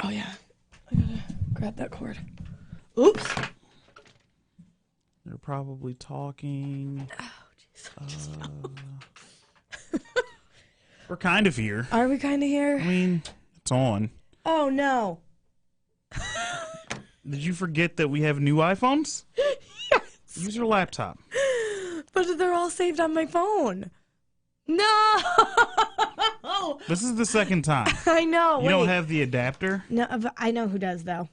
Oh, yeah. I gotta grab that cord. Oops. They're probably talking. Oh, jeez. We're kind of here. Are we kind of here? I mean, it's on. Oh, no. Did you forget that we have new iPhones? Yes. Use your laptop. But they're all saved on my phone. No! This is the second time. I know. You don't have the adapter? No, but I know who does, though.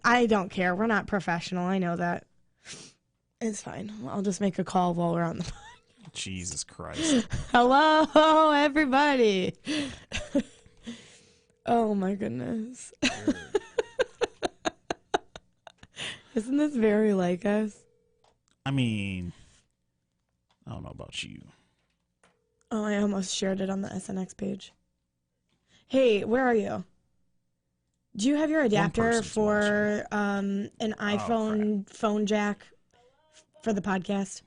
I don't care. We're not professional. I know that. It's fine. I'll just make a call while we're on the phone. Jesus Christ. Hello, everybody. Oh, my goodness. Isn't this very like us? I mean, I don't know about you. Oh, I almost shared it on the SNX page. Hey, where are you? Do you have your adapter for an iPhone phone jack for the podcast?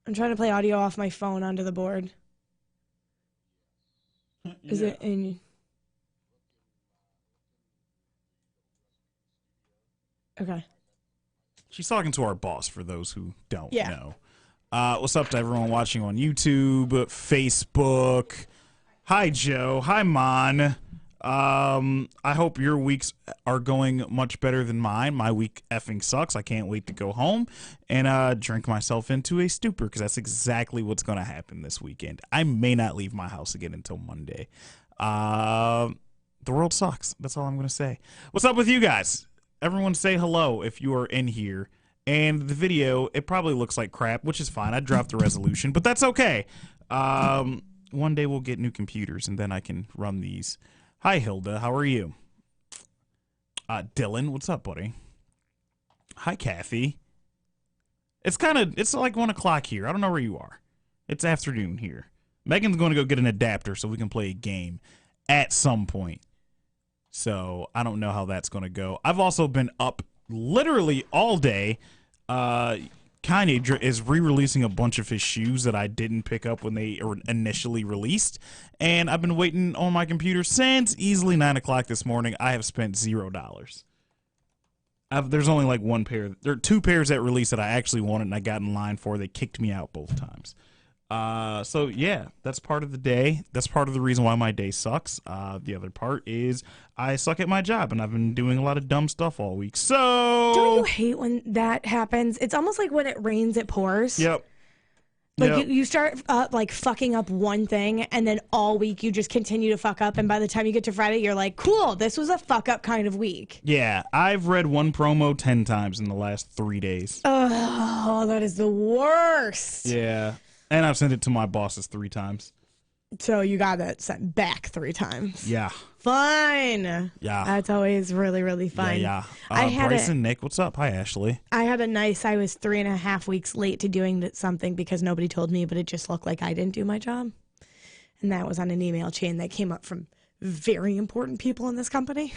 I'm trying to play audio off my phone onto the board. Is it in? Okay. She's talking to our boss, for those who don't Yeah. know. What's up to everyone watching on YouTube, Facebook? Hi, Joe. Hi, Mon. I hope your weeks are going much better than mine. My week effing sucks. I can't wait to go home and drink myself into a stupor, because that's exactly what's going to happen this weekend. I may not leave my house again until Monday. The world sucks. That's all I'm going to say. What's up with you guys? Everyone say hello if you are in here. And the video, it probably looks like crap, which is fine. I dropped the resolution, but that's okay. One day we'll get new computers, and then I can run these. Hi, Hilda. How are you? Dylan, what's up, buddy? Hi, Kathy. It's like 1 o'clock here. I don't know where you are. It's afternoon here. Megan's going to go get an adapter so we can play a game at some point. So I don't know how that's going to go. I've also been up literally all day. Kanye is re-releasing a bunch of his shoes that I didn't pick up when they were initially released, and I've been waiting on my computer since easily 9 o'clock this morning. I have spent $0. There's only like one pair. There are 2 pairs that released that I actually wanted and I got in line for. They kicked me out both times. So yeah, that's part of the day. That's part of the reason why my day sucks. The other part is I suck at my job, and I've been doing a lot of dumb stuff all week. So don't you hate when that happens? It's almost like when it rains, it pours. Yep. Like you start like fucking up one thing, and then all week you just continue to fuck up, and by the time you get to Friday, you're like, cool, this was a fuck up kind of week. Yeah, I've read one promo 10 times in the last 3 days. Oh, that is the worst. Yeah. And I've sent it to my bosses 3 times. So you got it sent back 3 times. Yeah. Fun. Yeah. That's always really, really fun. Yeah. Bryson, Nick, what's up? Hi, Ashley. I was 3.5 weeks late to doing something because nobody told me, but it just looked like I didn't do my job. And that was on an email chain that came up from very important people in this company.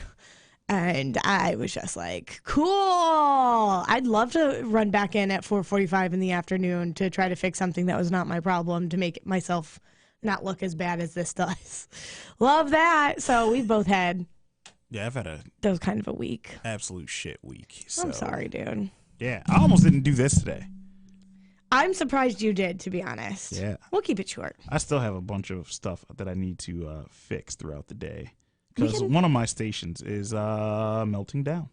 And I was just like, cool. I'd love to run back in at 4:45 in the afternoon to try to fix something that was not my problem to make myself not look as bad as this does. Love that. So we've both had I've had that was kind of a week. Absolute shit week. So. I'm sorry, dude. Yeah, I almost didn't do this today. I'm surprised you did, to be honest. Yeah. We'll keep it short. I still have a bunch of stuff that I need to fix throughout the day. Because one of my stations is melting down.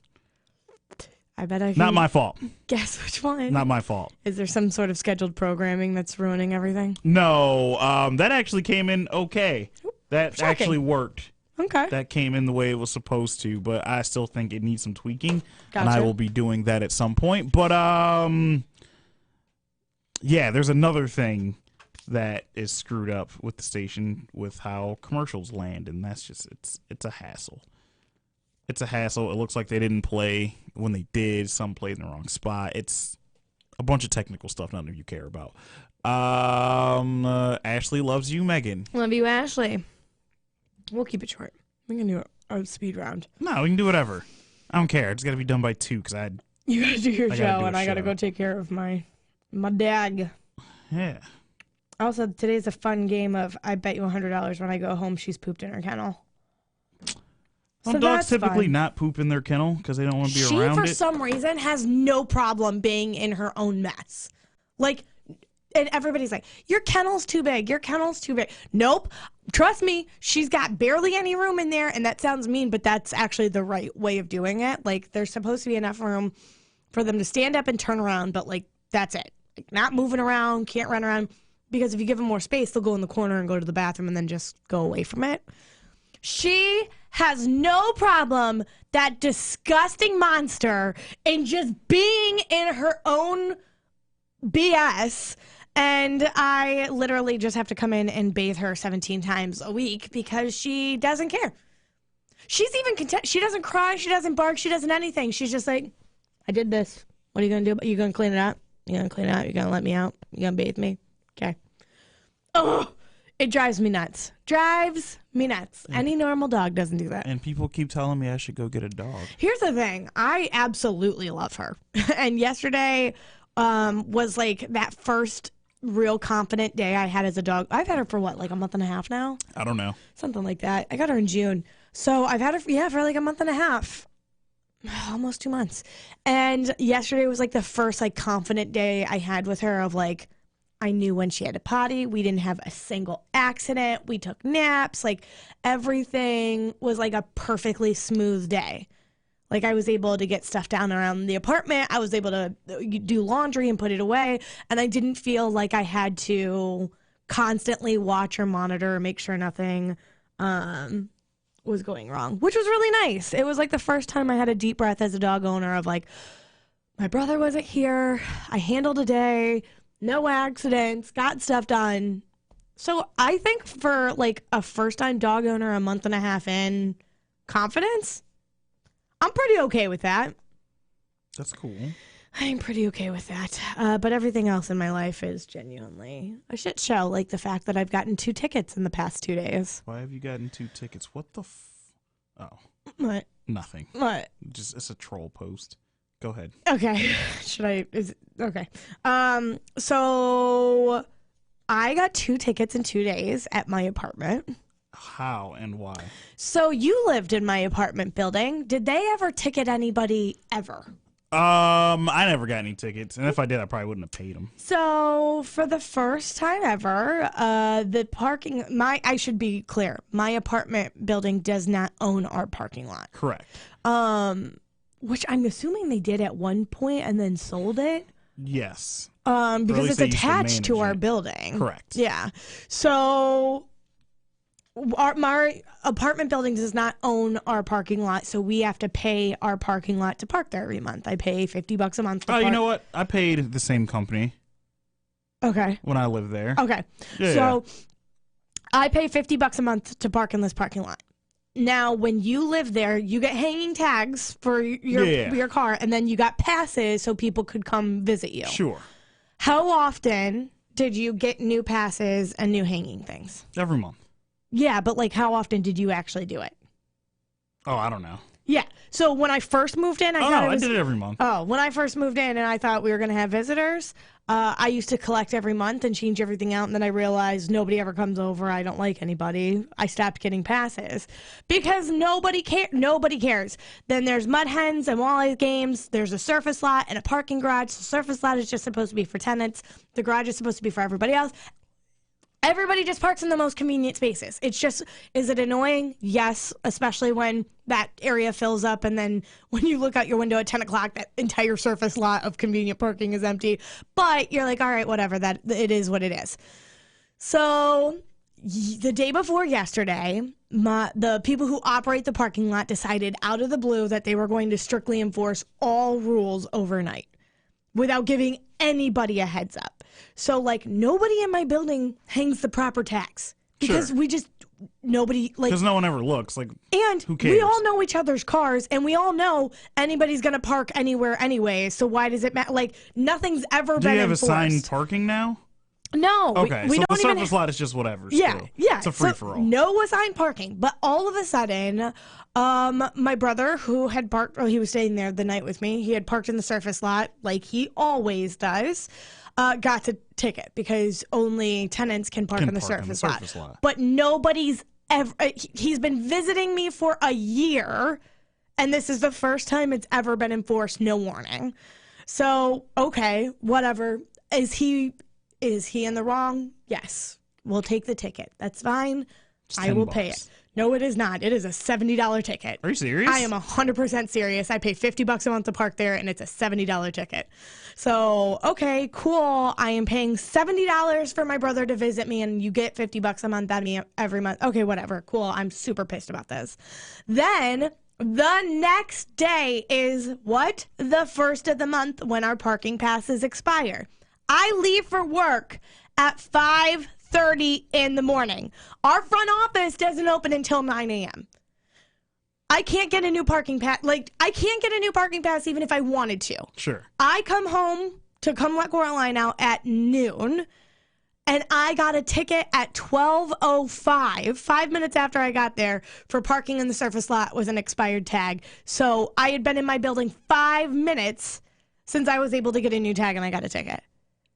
I bet I can. Not my fault. Guess which one? Not my fault. Is there some sort of scheduled programming that's ruining everything? No, that actually came in okay. That Shocking. actually worked. Okay. That came in the way it was supposed to, but I still think it needs some tweaking. Gotcha. And I will be doing that at some point. But yeah, there's another thing that is screwed up with the station with how commercials land, and that's just it's a hassle. It's a hassle. It looks like they didn't play when they did. Some played in the wrong spot. It's a bunch of technical stuff none of you care about. Ashley loves you, Megan. Love you, Ashley. We'll keep it short. We can do a speed round. No, we can do whatever. I don't care. It's got to be done by 2 because You gotta do your show, gotta do a and I gotta show. go take care of my dad. Yeah. Also, today's a fun game of I bet you $100 when I go home she's pooped in her kennel. Well, So dogs that's typically fun. not poop in their kennel because they don't want to be She, around for it. some reason, has no problem being in her own mess. Like, and everybody's like, your kennel's too big. Your kennel's too big. Nope. Trust me, she's got barely any room in there. And that sounds mean, but that's actually the right way of doing it. Like, there's supposed to be enough room for them to stand up and turn around, but, like, that's it. Like, not moving around, can't run around. Because if you give them more space, they'll go in the corner and go to the bathroom and then just go away from it. She has no problem, that disgusting monster, in just being in her own BS. And I literally just have to come in and bathe her 17 times a week because she doesn't care. She's even content. She doesn't cry. She doesn't bark. She doesn't anything. She's just like, I did this. What are you going to do? Are you going to clean it up? You going to clean it up? You going to let me out? You going to bathe me? Okay. Oh, it drives me nuts. Drives me nuts. Any normal dog doesn't do that. And people keep telling me I should go get a dog. Here's the thing. I absolutely love her. And yesterday was like that first real confident day I had as a dog. I've had her for what, like a month and a half now? I don't know. Something like that. I got her in June. So I've had her, for like a month and a half. Almost 2 months. And yesterday was like the first like confident day I had with her of like, I knew when she had to potty. We didn't have a single accident. We took naps. Like everything was like a perfectly smooth day. Like I was able to get stuff down around the apartment. I was able to do laundry and put it away. And I didn't feel like I had to constantly watch or monitor or make sure nothing was going wrong, which was really nice. It was like the first time I had a deep breath as a dog owner of like, my brother wasn't here. I handled a day. No accidents, got stuff done. So I think for like a first-time dog owner, a month and a half in, confidence, I'm pretty okay with that. That's cool. I'm pretty okay with that. But everything else in my life is genuinely a shit show. Like the fact that I've gotten 2 tickets in the past 2 days. Why have you gotten 2 tickets? What the Oh. What? Nothing. What? Just it's a troll post. Go ahead. Okay. Okay. So I got 2 tickets in 2 days at my apartment. How and why? So you lived in my apartment building. Did they ever ticket anybody ever? I never got any tickets, and if I did, I probably wouldn't have paid them. So for the first time ever, the parking, I should be clear, my apartment building does not own our parking lot. Correct. Which I'm assuming they did at one point and then sold it. Yes. Because it's they used to attached to manage our it. building. Correct. Yeah. So my apartment building does not own our parking lot, so we have to pay our parking lot to park there every month. I pay $50 a month to park. You know what? I paid the same company Okay. when I lived there. Okay. Yeah. So I pay $50 a month to park in this parking lot. Now, when you live there, you get hanging tags for your car, and then you got passes so people could come visit you. Sure. How often did you get new passes and new hanging things? Every month. Yeah, but like how often did you actually do it? Oh, I don't know. Yeah. So when I first moved in, I did it every month. Oh, when I first moved in and I thought we were going to have visitors, I used to collect every month and change everything out. And then I realized nobody ever comes over. I don't like anybody. I stopped getting passes because nobody cares. Then there's mud hens and walleye games. There's a surface lot and a parking garage. The surface lot is just supposed to be for tenants. The garage is supposed to be for everybody else. Everybody just parks in the most convenient spaces. It's just, is it annoying? Yes, especially when that area fills up and then when you look out your window at 10 o'clock, that entire surface lot of convenient parking is empty. But you're like, all right, whatever, that it is what it is. So the day before yesterday, the people who operate the parking lot decided out of the blue that they were going to strictly enforce all rules overnight without giving anybody a heads up. So, like, nobody in my building hangs the proper tags because nobody, like... Because no one ever looks, like, and who cares? We all know each other's cars, and we all know anybody's going to park anywhere anyway, so why does it matter? Like, nothing's ever been enforced. Do you have assigned parking now? No, Okay, we so the don't even surface lot is just whatever. Yeah, still. yeah. It's a free So for all. no assigned parking. But all of a sudden, my brother, who had parked, he was staying there the night with me. He had parked in the surface lot like he always does. Got a ticket because only tenants can park in the surface lot. But nobody's ever. He's been visiting me for a year, and this is the first time it's ever been enforced. No warning. So okay, whatever. Is he in the wrong? Yes. We'll take the ticket. That's fine. I will pay it. No, it is not. It is a $70 ticket. Are you serious? I am 100% serious. I pay $50 a month to park there, and it's a $70 ticket. So, okay, cool. I am paying $70 for my brother to visit me, and you get $50 a month out of me every month. Okay, whatever. Cool. I'm super pissed about this. Then the next day is what? The first of the month when our parking passes expire. I leave for work at 5:30 in the morning. Our front office doesn't open until 9 a.m. I can't get a new parking pass. I can't get a new parking pass even if I wanted to. Sure. I come home to come let Coraline out at noon, and I got a ticket at 12:05, 5 minutes after I got there, for parking in the surface lot with an expired tag. So I had been in my building 5 minutes since I was able to get a new tag, and I got a ticket.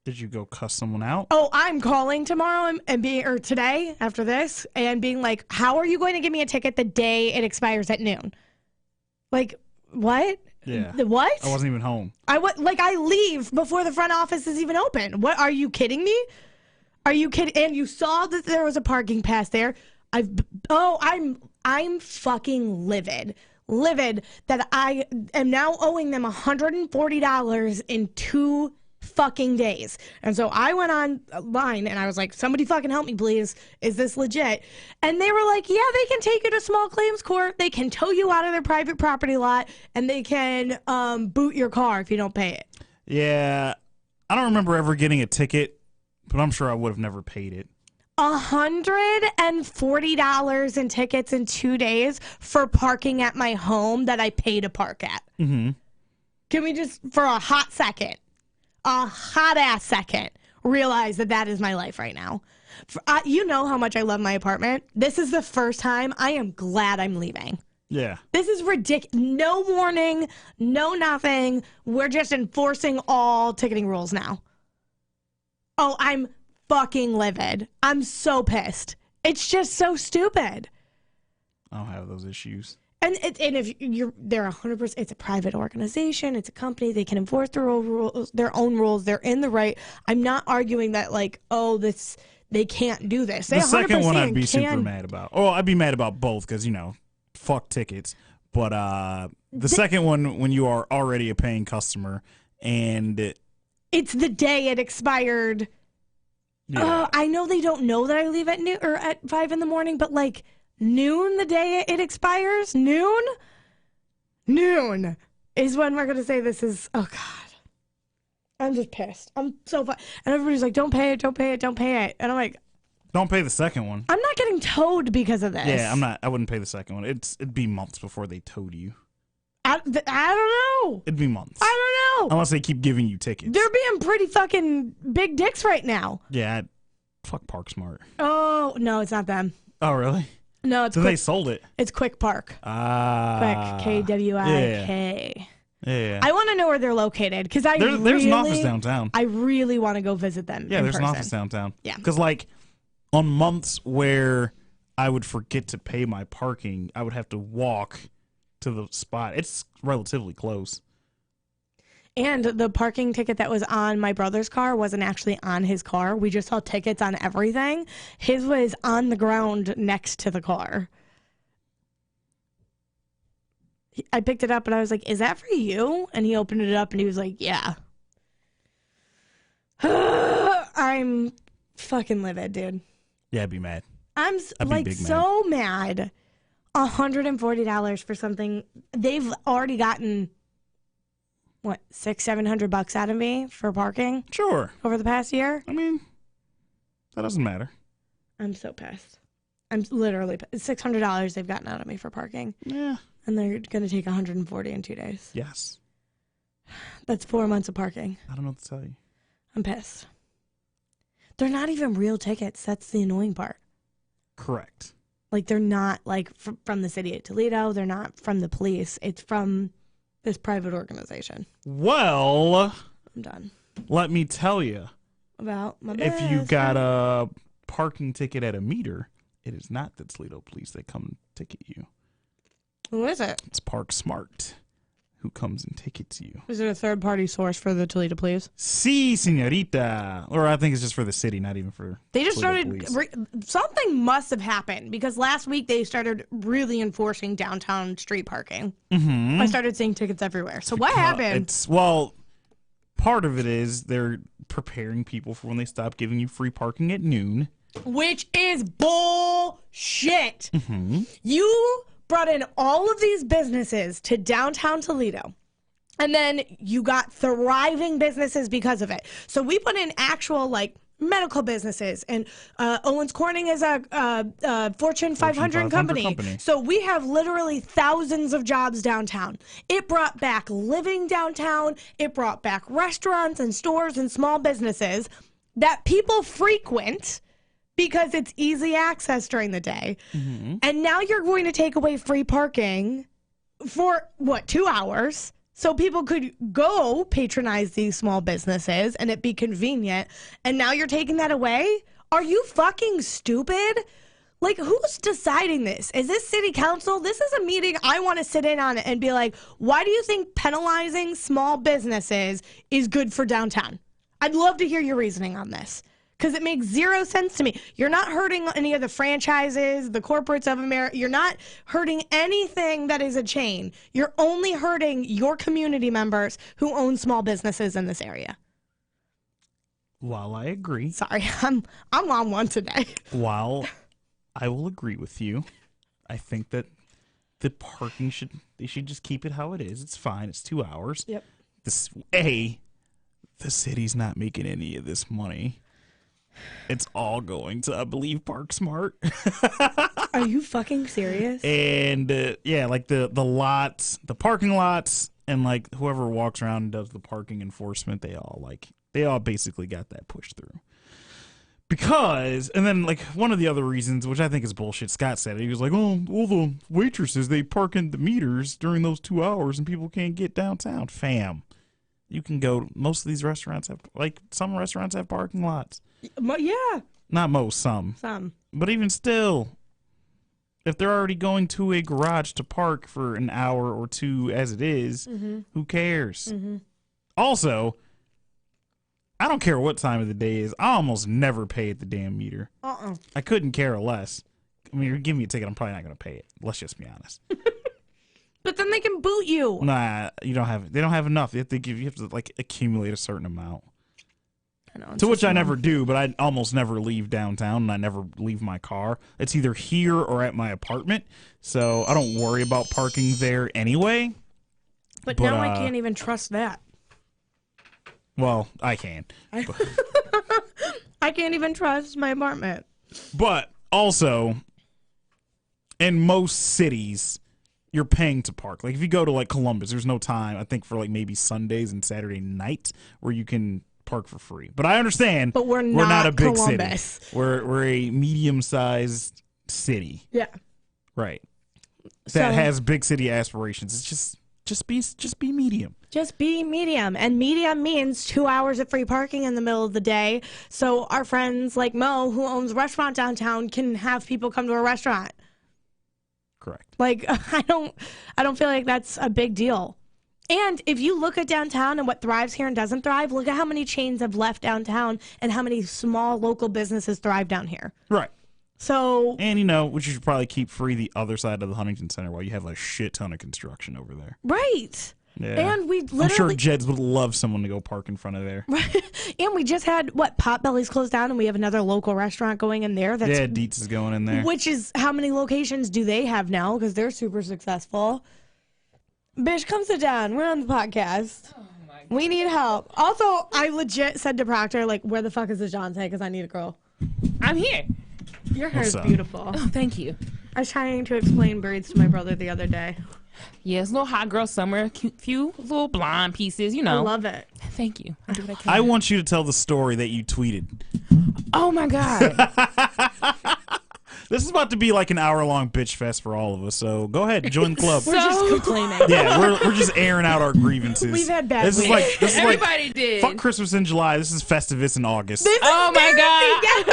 Did you go cuss someone out? Oh, I'm calling tomorrow or today after this and being like, how are you going to give me a ticket the day it expires at noon? Like, what? Yeah. What? I wasn't even home. I leave before the front office is even open. What? Are you kidding me? Are you kidding? And you saw that there was a parking pass there. I'm fucking livid. Livid that I am now owing them $140 in 2 fucking days. And so I went online and I was like, somebody fucking help me, please. Is this legit? And they were like, yeah, they can take you to small claims court. They can tow you out of their private property lot, and they can boot your car if you don't pay it. Yeah. I don't remember ever getting a ticket, but I'm sure I would have never paid it. $140 in tickets in 2 days for parking at my home that I pay to park at. Mm-hmm. Can we just, for a hot ass second, realize that is my life right now? You know how much I love my apartment. This is the first time I am glad I'm leaving. Yeah. This is ridiculous. No warning, no nothing. We're just enforcing all ticketing rules now. Oh, I'm fucking livid. I'm so pissed. It's just so stupid. I don't have those issues. And if they're 100%, it's a private organization, it's a company, they can enforce their own rules, they're in the right. I'm not arguing that they can't do this. They the second one I'd be can. super mad about. Oh, I'd be mad about both because, fuck tickets. But the second one, when you are already a paying customer and it's the day it expired. Yeah. I know they don't know that I leave at noon or at 5 in the morning, but noon the day it expires? Noon is when we're going to say this is, oh God. I'm just pissed. I'm so And everybody's like, don't pay it. And I'm like, don't pay the second one. I'm not getting towed because of this. Yeah, I wouldn't pay the second one. It'd be months before they towed you. I don't know. It'd be months. I don't know. Unless they keep giving you tickets. They're being pretty fucking big dicks right now. Yeah, fuck ParkSmart. Oh, no, it's not them. Oh, really? No, it's so they sold it. It's Quick Park. Quick, Kwik. Yeah. I want to know where they're located because there's an office downtown. I really want to go visit them. Yeah, there's person. an office downtown. Yeah, because on months where I would forget to pay my parking, I would have to walk to the spot. It's relatively close. And the parking ticket that was on my brother's car wasn't actually on his car. We just saw tickets on everything. His was on the ground next to the car. I picked it up and I was like, is that for you? And he opened it up and he was like, yeah. I'm fucking livid, dude. Yeah, I'd be mad. I'm so mad. $140 for something. They've already gotten, what, $600-700 out of me for parking? Sure. Over the past year? I mean, that doesn't matter. I'm so pissed. I'm literally $600 they've gotten out of me for parking. Yeah. And they're going to take $140 in 2 days. Yes. That's 4 months of parking. I don't know what to tell you. I'm pissed. They're not even real tickets. That's the annoying part. Correct. Like, they're not, like, from the city of Toledo. They're not from the police. It's from this private organization. Well, I'm done. Let me tell you. About my If you got a parking ticket at a meter, it is not the Toledo police that come ticket you. Who is it? It's Park Smart who comes and tickets you. Is it a third-party source for the Toledo police? Si, señorita. Or I think it's just for the city, not even for They just Toledo started... something must have happened, because last week they started really enforcing downtown street parking. I started seeing tickets everywhere. So what happened? Well, part of it is they're preparing people for when they stop giving you free parking at noon. Which is bullshit. You brought in all of these businesses to downtown Toledo, and then you got thriving businesses because of it. So we put in actual, like, medical businesses, and Owens Corning is a Fortune 500 company. So we have literally thousands of jobs downtown. It brought back living downtown. It brought back restaurants and stores and small businesses that people frequent because it's easy access during the day. And now you're going to take away free parking for, 2 hours? So people could go patronize these small businesses and it be convenient. And now you're taking that away? Are you fucking stupid? Like, who's deciding this? Is this city council? This is a meeting I want to sit in on and be like, why do you think penalizing small businesses is good for downtown? I'd love to hear your reasoning on this, because it makes zero sense to me. You're not hurting any of the franchises, the corporates of America. You're not hurting anything that is a chain. You're only hurting your community members who own small businesses in this area. While I agree. Sorry, I'm on one today. While I will agree with you, I think that the parking they should just keep it how it is. It's fine. It's 2 hours. Yep. The city's not making any of this money. It's all going to, I believe, Park Smart. Are you fucking serious? And like the lots, the parking lots, and like whoever walks around and does the parking enforcement, they all basically got that pushed through. Because, and then like one of the other reasons, which I think is bullshit, Scott said it. He was like, "Oh, all the waitresses, they park in the meters during those 2 hours, and people can't get downtown." Fam, you can go. Most of these restaurants have, like, some restaurants have parking lots. Yeah. Not most, some. But even still, if they're already going to a garage to park for an hour or two as it is, who cares? Also, I don't care what time of the day is. I almost never pay at the damn meter. I couldn't care less. I mean, you're giving me a ticket, I'm probably not going to pay it. Let's just be honest. But then they can boot you. Nah, they don't have enough. You have to like accumulate a certain amount. I know, to which I never do, but I almost never leave downtown, and I never leave my car. It's either here or at my apartment, so I don't worry about parking there anyway. But now I can't even trust that. Well, I can. I can't even trust my apartment. But also, in most cities, you're paying to park. Like if you go to like Columbus, there's no time, I think, for like maybe Sundays and Saturday night where you can park for free. But I understand. But we're not a big Columbus. City. We're a medium-sized city. Yeah. Right. That has big city aspirations. It's just be medium. Just be medium. And medium means 2 hours of free parking in the middle of the day. So our friends like Mo, who owns a restaurant downtown, can have people come to a restaurant. Correct. Like, I don't feel like that's a big deal. And if you look at downtown and what thrives here and doesn't thrive, look at how many chains have left downtown and how many small local businesses thrive down here. Right. So, and we should probably keep free the other side of the Huntington Center while you have a shit ton of construction over there. Right. Yeah. And we literally, I'm sure Jeds would love someone to go park in front of there. Right. And we just had Potbelly's closed down, and we have another local restaurant going in there. Yeah, Dietz is going in there. Which is, how many locations do they have now? Because they're super successful. Bitch, come sit down. We're on the podcast. Oh my God. We need help. Also, I legit said to Proctor, like, where the fuck is DeJounte? Because I need a girl. I'm here. Your hair is beautiful. Oh, thank you. I was trying to explain braids to my brother the other day. Yeah, it's a little hot girl summer. Few little blonde pieces, you know. I love it. Thank you. I do what I can. I want you to tell the story that you tweeted Oh my god. This is about to be like an hour-long bitch fest for all of us. So go ahead, join the club. We're just complaining. Yeah, we're just airing out our grievances. We've had bad This is weeks. like Everybody did. fuck Christmas in July. This is Festivus in August. This is Oh my God. Yes,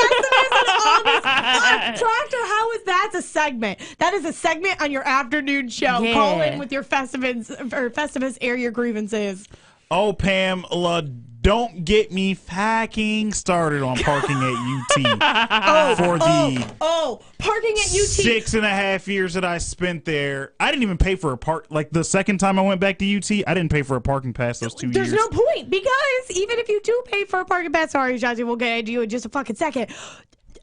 that's the Proctor, how is that a segment? That is a segment on your afternoon show. Yeah. Call in with your Festivus air your grievances. Oh, Pamela, don't get me fucking started on parking at UT. For the parking at UT. 6.5 years that I spent there, I didn't even pay for a park. Like the second time I went back to UT, I didn't pay for a parking pass those 2 years. There's no point because even if you do pay for a parking pass, sorry, Jazzy, we'll get to you in just a fucking second.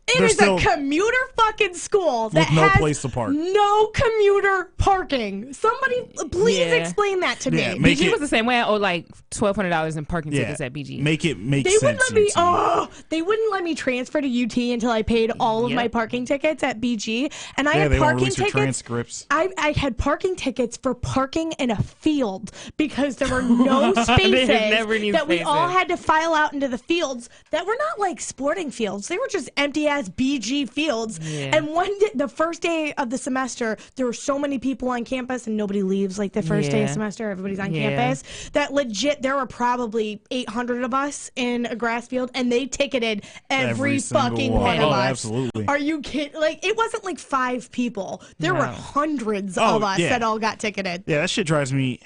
It There's is still- a commuter fucking school that no has place to park. no commuter parking. Somebody please Yeah. explain that to Yeah, me. make BG it- was the same way. I owed like $1,200 in parking tickets at BG. Make it make They sense. wouldn't let me. UT. They wouldn't let me transfer to UT until I paid all of Yep. my parking tickets at BG, and I Yeah, had they won't parking release your tickets. transcripts. I had parking tickets for parking in a field because there were no spaces never any that we all spaces. had to file out into the fields that were not like sporting fields. They were just empty ass BG fields. Yeah. And the first day of the semester, there were so many people on campus and nobody leaves like the first day of Yeah. semester. Everybody's on Yeah. campus. That legit, there were probably 800 of us in a grass field and they ticketed every single fucking one. one Oh, of us. absolutely. Are you kidding? Like, it wasn't like 5 people. There were No. hundreds Oh, of us yeah. that all got ticketed. Yeah, that shit drives me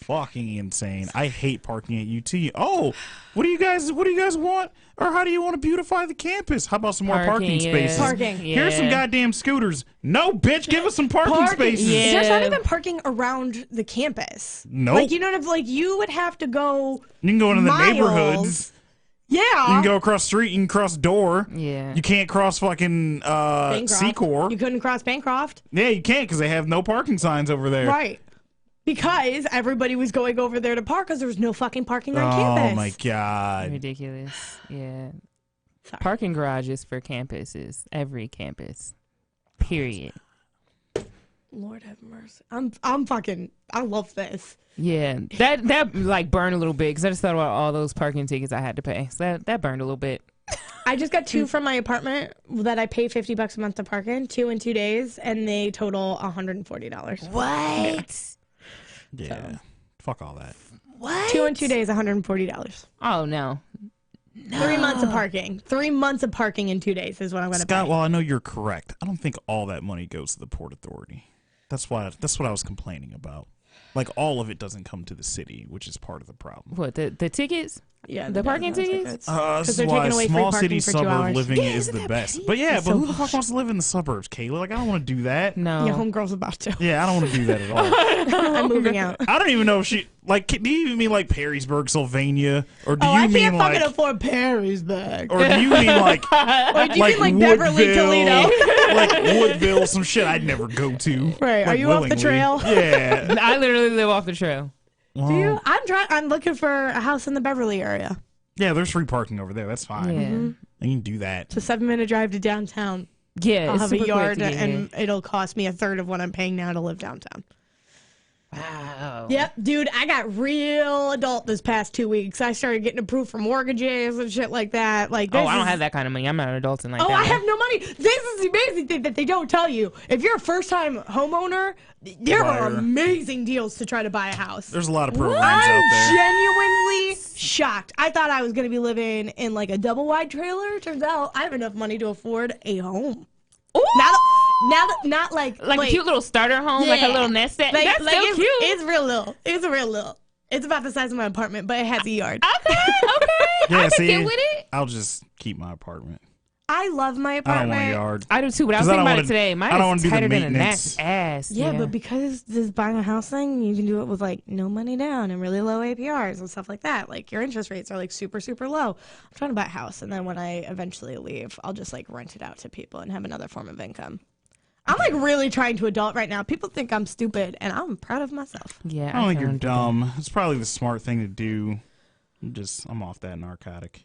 fucking insane. I hate parking at UT. Oh, what do you guys want? Or how do you want to beautify the campus? How about some more parking yeah. spaces? Parking. Here's some Yeah. goddamn scooters. No, bitch, give us some parking Parking. spaces. Yeah. There's not even parking around the campus. Nope. Like, you know, like you would have to go. You can go into the miles. neighborhoods. Yeah. You can go across the street. You can cross door. Yeah. You can't cross fucking Bancroft. Secor. You couldn't cross Bancroft. Yeah, you can't because they have no parking signs over there. Right. Because everybody was going over there to park because there was no fucking parking on campus. Oh my god. Ridiculous. Yeah. Sorry. Parking garages for campuses. Every campus. Period. Lord have mercy. I'm fucking. I love this. Yeah. That like burned a little bit because I just thought about all those parking tickets I had to pay. So that burned a little bit. I just got 2 from my apartment that I pay $50 a month to park in. 2 in 2 days, and they total $140. What? Yeah. Fuck all that. What? 2 in 2 days, $140. Oh no. 3 months of parking. 3 months of parking in 2 days is what I'm going to pay. Scott, while I know you're correct, I don't think all that money goes to the Port Authority. That's what I was complaining about. Like all of it doesn't come to the city, which is part of the problem. What, the tickets? Yeah, The parking tickets? This is they're why taking away free small parking city for 2 suburb hours. living Yeah, is isn't the that best. petty? But yeah, It's but so who the fuck wants to live in the suburbs, Kayla? Like I don't want to do that. No. Your homegirl's about to. Yeah, I don't want to do that at all. I'm moving out. I don't even know if she like. Do you even mean like Perrysburg, Sylvania, or do Oh, you I mean can't like, fucking afford Perrysburg. or do you mean like, Or do you mean like Beverly, Woodville, Toledo? like Woodville, some shit I'd never go to. Right, are like, you off the willingly. trail? Yeah. I literally live off the trail. Do you? I'm looking for a house in the Beverly area. Yeah, there's free parking over there. That's fine. Yeah. Mm-hmm. You can do that. It's a 7-minute drive to downtown. Yeah. I'll it's have a super quick yard, to get and it'll cost me a third of what I'm paying now to live downtown. Wow. Yep, dude, I got real adult this past 2 weeks. I started getting approved for mortgages and shit like that. Like, Oh, this I don't is- have that kind of money. I'm not an adult and like Oh, that. I have no money. This is the amazing thing that they don't tell you. If you're a first-time homeowner, there are Buyer. amazing deals to try to buy a house. There's a lot of programs I'm out there. genuinely shocked. I thought I was going to be living in like a double-wide trailer. Turns out I have enough money to afford a home. Not like like wait, a cute little starter home, like a Yeah. little nest egg. like, That's like still it's, cute. It's real little. It's real little. It's about the size of my apartment, but it has a yard. Okay. Yeah, I can see, get with it. I'll just keep my apartment. I love my I apartment. don't want a yard. I do too, but I was 'Cause I thinking don't about wanna- it today. I Mine don't wanna is do the tighter than a maintenance. gnat's ass. Yeah, but because this buying a house thing, you can do it with like no money down and really low APRs and stuff like that. Like your interest rates are like super, super low. I'm trying to buy a house, and then when I eventually leave, I'll just like rent it out to people and have another form of income. I'm like really trying to adult right now. People think I'm stupid, and I'm proud of myself. yeah, I don't think you're found- dumb. It's probably the smart thing to do. I'm off that narcotic.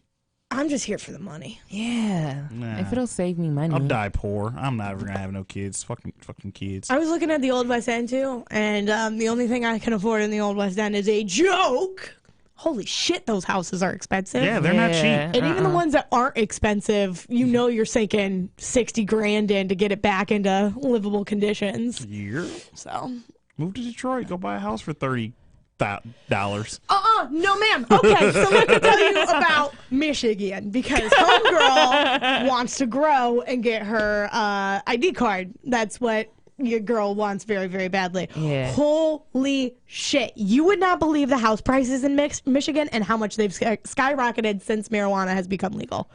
I'm just here for the money. Yeah, Nah. if it'll save me money. I'll die poor. I'm never gonna have no kids. Fucking kids. I was looking at the Old West End too, and the only thing I can afford in the Old West End is a joke holy shit, those houses are expensive. Yeah, they're not cheap. And even the ones that aren't expensive, you're sinking $60,000 in to get it back into livable conditions. Yeah. So Move to Detroit. Go buy a house for $30. no ma'am. Okay, so let me tell you about Michigan, because homegirl wants to grow and get her ID card. That's what your girl wants very, very badly. Yeah. Holy shit. You would not believe the house prices in Michigan and how much they've skyrocketed since marijuana has become legal.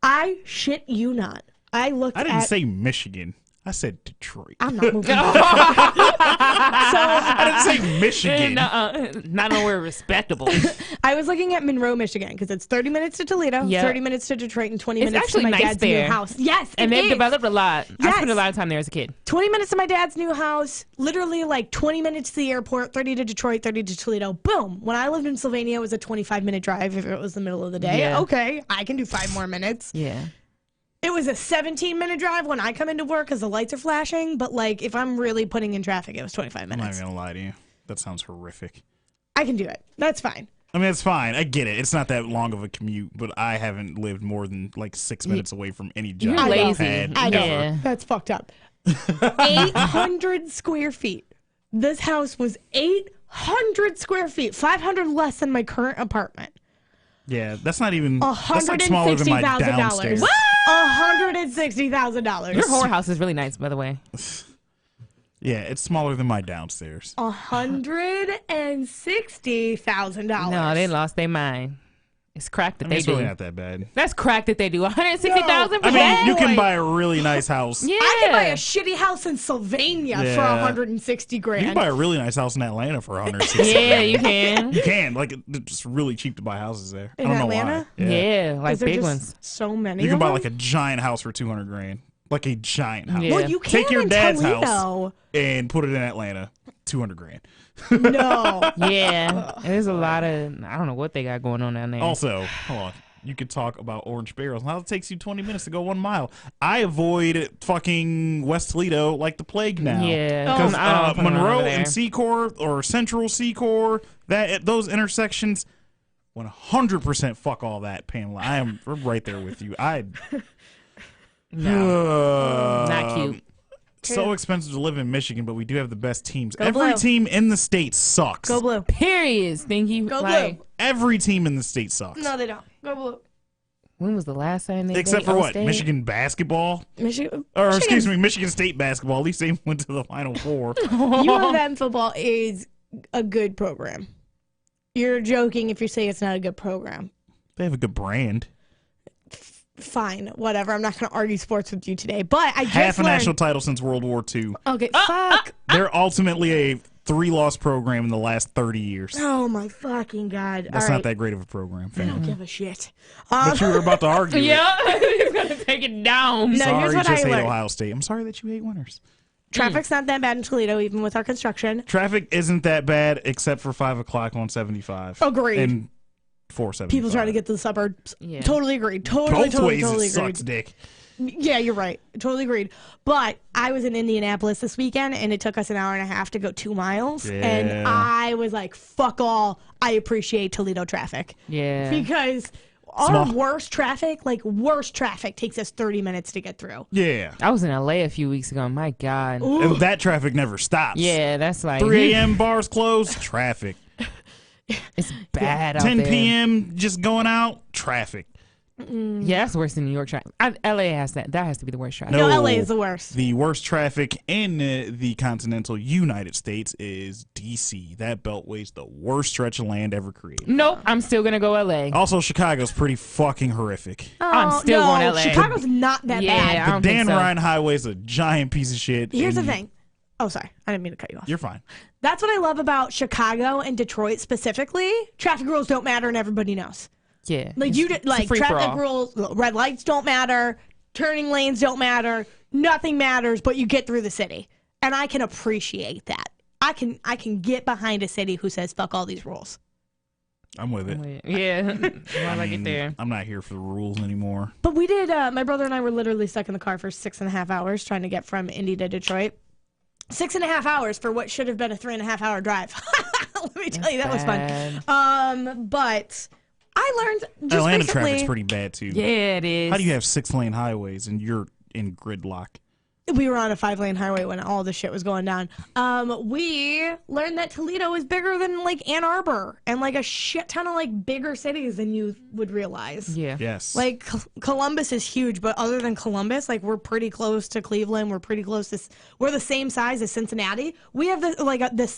I shit you not. I didn't say Michigan. I said Detroit. I'm not moving. I didn't say Michigan. Not nowhere respectable. I was looking at Monroe, Michigan, because it's 30 minutes to Toledo, Yep. 30 minutes to Detroit, and 20 It's minutes to actually my nice dad's there. new house. Yes, And they've is. developed a lot. I Yes. spent a lot of time there as a kid. 20 minutes to my dad's new house, literally like 20 minutes to the airport, 30 to Detroit, 30 to Toledo. Boom. When I lived in Sylvania, it was a 25-minute drive if it was the middle of the day. Yeah. Okay, I can do 5 more minutes. Yeah. It was a 17-minute drive when I come into work because the lights are flashing, but like if I'm really putting in traffic, it was 25 I'm not minutes. going to lie to you. That sounds horrific. I can do it. That's fine. I mean, it's fine. I get it. It's not that long of a commute, but I haven't lived more than like 6 minutes away from any job You're I've lazy. had I know. ever. Yeah. That's fucked up. 800 square feet. This house was 800 square feet, 500 less than my current apartment. Yeah, that's not even. That's like smaller than my downstairs. $160,000. $160,000. Your whorehouse is really nice, by the way. Yeah, it's smaller than my downstairs. $160,000. No, they lost their mind. It's crack that I mean, they it's do. really not that bad. That's crack that they do. 160,000 for I mean, that? you can buy a really nice house. Yeah. I could buy a shitty house in Sylvania for Yeah. $160,000. You can buy a really nice house in Atlanta for 160. Yeah, you can. You can. Like, it's just really cheap to buy houses there. In I don't know Atlanta? why. Yeah, like Is there big just ones. so many You can of buy them? like a giant house for $200,000. Like a giant house. Yeah. Well, you can Take your in dad's Toledo. house and put it in Atlanta. $200,000. No. Yeah, there's a lot of, I don't know what they got going on down there. Also, hold on. You could talk about orange barrels. How it takes you 20 minutes to go 1 mile. I avoid fucking West Toledo like the plague now. Yeah. Because I don't come around Monroe over there. and Secor or Central Secor, those intersections, 100% fuck all that, Pamela. I'm right there with you. Not cute. So expensive to live in Michigan, but we do have the best teams. Go Every Blue. team in the state sucks. Go blue. Period, Stinky. Go like, blue. Every team in the state sucks. No, they don't. Go blue. when was the last time they Except played for what? State? Michigan basketball? Michigan. Excuse me, Michigan State basketball. At least they went to the Final Four. U of M football is a good program. You're joking if you say it's not a good program. They have a good brand. Fine, whatever. I'm not going to argue sports with you today. But I just Half a learned. national title since World War II. Okay, fuck. They're ultimately a 3-loss program in the last 30 years. Oh my fucking god! That's All not right. that great of a program, I don't fam. give a shit. But you were about to argue. it. Yeah, he's gonna take it down. No, Sorry, here's you what just I hate learned. Ohio State. I'm sorry that you hate winners. Traffic's not that bad in Toledo, even with our construction. Traffic isn't that bad except for 5 o'clock on 75. Agreed. And 475. People trying to get to the suburbs. Yeah. Totally agreed. Totally, Both totally, ways totally it agreed. sucks dick. Yeah, you're right. Totally agreed. But I was in Indianapolis this weekend, and it took us an hour and a half to go 2 miles. Yeah. And I was like, fuck all. I appreciate Toledo traffic. Yeah. Because our worst traffic takes us 30 minutes to get through. Yeah. I was in LA a few weeks ago. My God. And that traffic never stops. Yeah, that's like 3 a.m. bars closed, traffic. It's bad out 10 there. p.m. just going out, traffic. Yeah, that's worse than New York traffic. LA has that. That has to be the worst traffic. No, LA is the worst. The worst traffic in the continental United States is D.C. That beltway's the worst stretch of land ever created. Nope, I'm still gonna go LA. Also, Chicago's pretty fucking horrific. I'm still going LA. Chicago's not that Yeah, bad. I don't The think Dan so. Ryan Highway's a giant piece of shit. Here's the and thing. Oh, sorry. I didn't mean to cut you off. You're fine. That's what I love about Chicago and Detroit specifically. Traffic rules don't matter, and everybody knows. Yeah, Like it's a free for traffic all. rules, red lights don't matter, turning lanes don't matter, nothing matters, but you get through the city, and I can appreciate that. I can get behind a city who says fuck all these rules. I'm with it. Yeah, while I get there. I'm not here for the rules anymore. But we did. My brother and I were literally stuck in the car for 6.5 hours trying to get from Indy to Detroit. 6.5 hours for what should have been a 3.5 hour drive. Let me tell you, that was bad. fun. But I learned just Atlanta recently. traffic's pretty bad too. Yeah, it is. How do you have 6-lane highways and you're in gridlock? We were on a 5-lane highway when all this shit was going down. We learned that Toledo is bigger than like Ann Arbor and like a shit ton of like bigger cities than you would realize. Yeah. Yes. Like Columbus is huge, but other than Columbus, like we're pretty close to Cleveland. We're pretty close to. We're the same size as Cincinnati. We have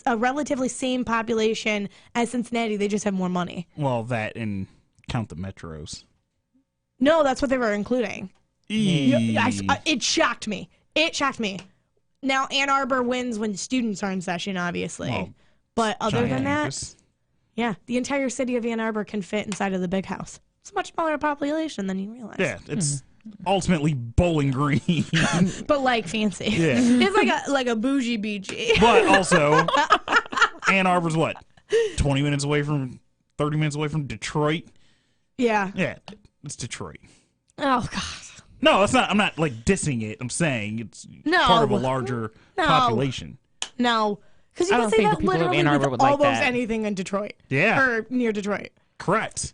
a relatively same population as Cincinnati. They just have more money. Well, that and count the metros. No, that's what they were including. Eee. It shocked me. It shocked me. Now Ann Arbor wins when students are in session, obviously. Well, but other giant than that, campus. yeah, the entire city of Ann Arbor can fit inside of the big house. It's a much smaller population than you realize. Yeah, it's ultimately Bowling Green. But like fancy. Yeah. It's like a bougie BG. But also, Ann Arbor's what? 30 minutes away from Detroit? Yeah. Yeah, it's Detroit. Oh God. No, that's not. I'm not like dissing it. I'm saying it's No. part of a larger No. population. No. Because you I can don't say think the that people of literally Ann Arbor with would like almost that. anything in Detroit. Yeah, Or near Detroit. correct.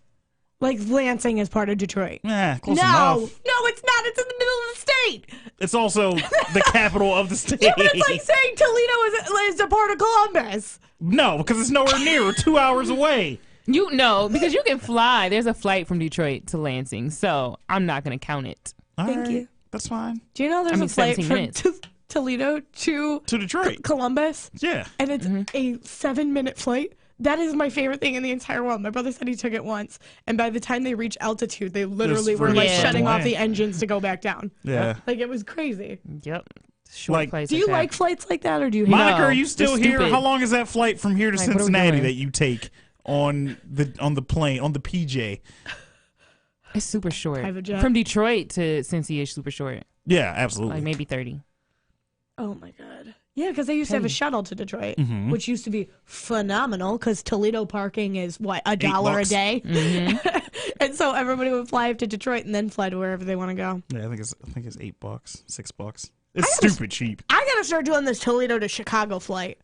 Like Lansing is part of Detroit. Yeah, close No, enough. it's not. It's in the middle of the state. It's also the capital of the state. Yeah, but it's like saying Toledo is a part of Columbus. No, because it's nowhere near. We're 2 hours away. You know, because you can fly. There's a flight from Detroit to Lansing, so I'm not going to count it. Thank you. That's fine. Do you know there's I mean, a flight 17 from minutes. Toledo to To Detroit. Columbus? Yeah. And it's a 7-minute flight. That is my favorite thing in the entire world. My brother said he took it once, and by the time they reach altitude, they literally were like Yeah. shutting off the engines to go back down. Yeah. Like it was crazy. Yep. Short Like- flights Do you that. like flights like that, or do you hate Monica, No, are you still they're here? stupid. How long is that flight from here to Like, what are we Cincinnati doing? that you take on the plane, on the PJ? It's super short. Private jet. From Detroit to Cincy is super short. Yeah, absolutely. Like maybe 30. Oh my god. Yeah, because they used to have a shuttle to Detroit, Mm-hmm. which used to be phenomenal. Because Toledo parking is what, $1 a $8. day, Mm-hmm. and so everybody would fly up to Detroit and then fly to wherever they want to go. Yeah, I think it's $8, $6. It's stupid cheap. I gotta start doing this Toledo to Chicago flight.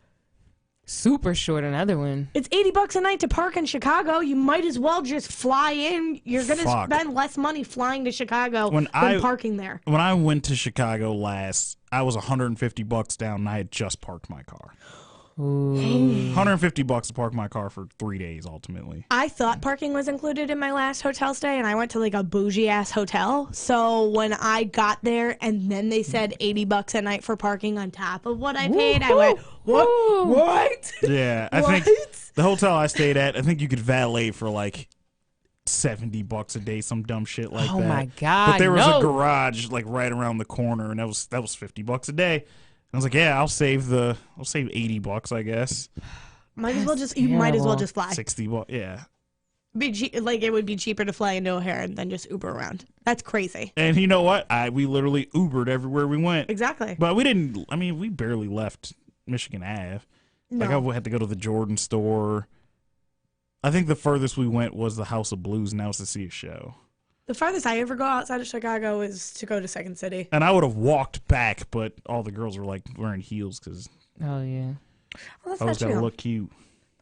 Super short, another one. It's $80 a night to park in Chicago. You might as well just fly in. You're gonna Fuck. spend less money flying to Chicago When than I- parking there. When I went to Chicago last, I was $150 down, and I had just parked my car. $150 to park my car for 3 days, ultimately. I thought parking was included in my last hotel stay, and I went to like a bougie ass hotel. So when I got there, and then they said $80 a night for parking on top of what I paid, I went, what? What? Yeah, I think What? the hotel I stayed at, I think you could valet for like $70 a day, some dumb shit like Oh that. my God, But there was no. a garage like right around the corner, and that was $50 a day. I was like, yeah, I'll save $80, I guess. Might as well just you might as well terrible. just fly. $60, yeah. Like it would be cheaper to fly into O'Hare and then just Uber around. That's crazy. And you know what? We literally Ubered everywhere we went. Exactly. But we didn't. I mean, we barely left Michigan Ave. Like No. I had to go to the Jordan store. I think the furthest we went was the House of Blues, and that was to see a show. The farthest I ever go outside of Chicago is to go to Second City. And I would have walked back, but all the girls were like wearing heels because Oh, yeah. Well, that's I was not gotta true. look cute.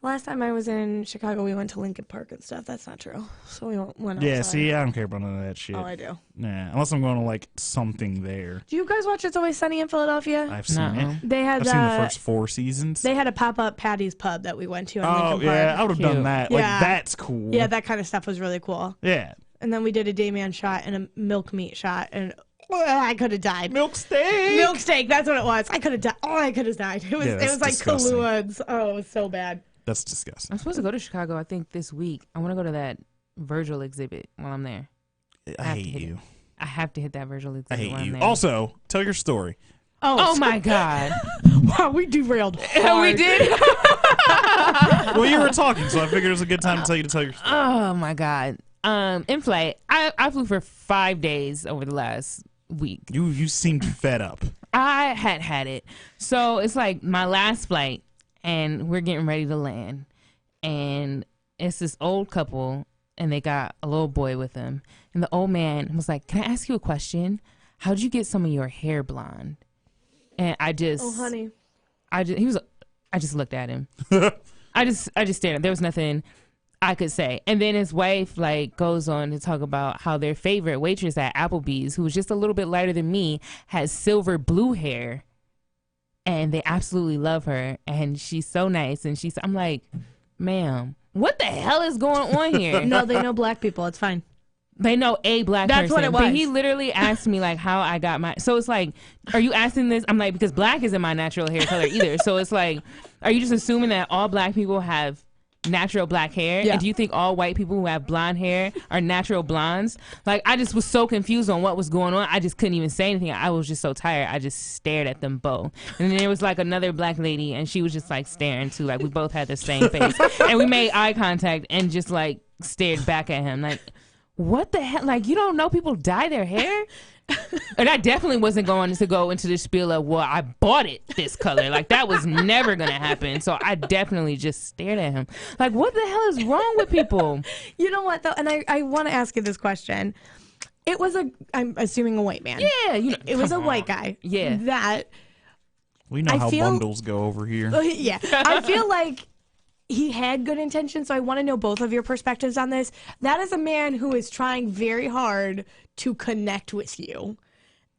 Last time I was in Chicago, we went to Lincoln Park and stuff. That's not true. So we went Yeah, outside. see, I don't care about none of that shit. Oh, I do. Nah, unless I'm going to like something there. Do you guys watch It's Always Sunny in Philadelphia? I've seen Nuh-uh. it. They had I've seen the first 4 seasons. they had a pop-up Patty's Pub that we went to in Oh Lincoln yeah, Park. I would have done Cute. that. Yeah. Like that's cool. Yeah, that kind of stuff was really cool. Yeah. And then we did a Damian shot and a milk meat shot, and I could have died. Milk steak. Milk steak, that's what it was. I could have died. Oh, I could have died. It was Yeah, it that's was like disgusting. Kahlua. Oh, it was so bad. That's disgusting. I'm supposed to go to Chicago, I think, this week. I want to go to that Virgil exhibit while I'm there. I have to hate hit you. I have to hit that Virgil I exhibit hate while I'm you. there. Also, tell your story. Oh, my God. Wow, we derailed hard. we did? Well, you were talking, so I figured it was a good time to tell your story. Oh, my God. In flight, I flew for 5 days over the last week. You seemed fed up. I had it. So it's like my last flight, and we're getting ready to land. And it's this old couple, and they got a little boy with them. And the old man was like, "Can I ask you a question? How'd you get some of your hair blonde?" And I just, Oh, honey. I just looked at him. I just stared at him. There was nothing I could say. And then his wife like goes on to talk about how their favorite waitress at Applebee's, who was just a little bit lighter than me, has silver blue hair, and they absolutely love her, and she's so nice. And I'm like, ma'am, what the hell is going on here? No, they know black people. It's fine. They know a black That's person. what it was. But he literally asked me like how I got my. So it's like, are you asking this? I'm like, because black isn't my natural hair color either. So it's like, are you just assuming that all black people have natural black hair? Yeah. And do you think all white people who have blonde hair are natural blondes? Like, I just was so confused on what was going on. I just couldn't even say anything. I was just so tired. I just stared at them both. And then there was like another black lady, and she was just like staring too. Like, we both had the same face. And we made eye contact and just like stared back at him. Like, what the hell? Like, you don't know people dye their hair? And I definitely wasn't going to go into the spiel of, well, I bought it this color. Like, that was never going to happen. So I definitely just stared at him. Like, what the hell is wrong with people? You know what, though? And I want to ask you this question. It was I'm assuming a white man. Yeah. It was a white guy. Yeah. That. We know how bundles go over here. Yeah. I feel like he had good intentions, so I want to know both of your perspectives on this. That is a man who is trying very hard to connect with you,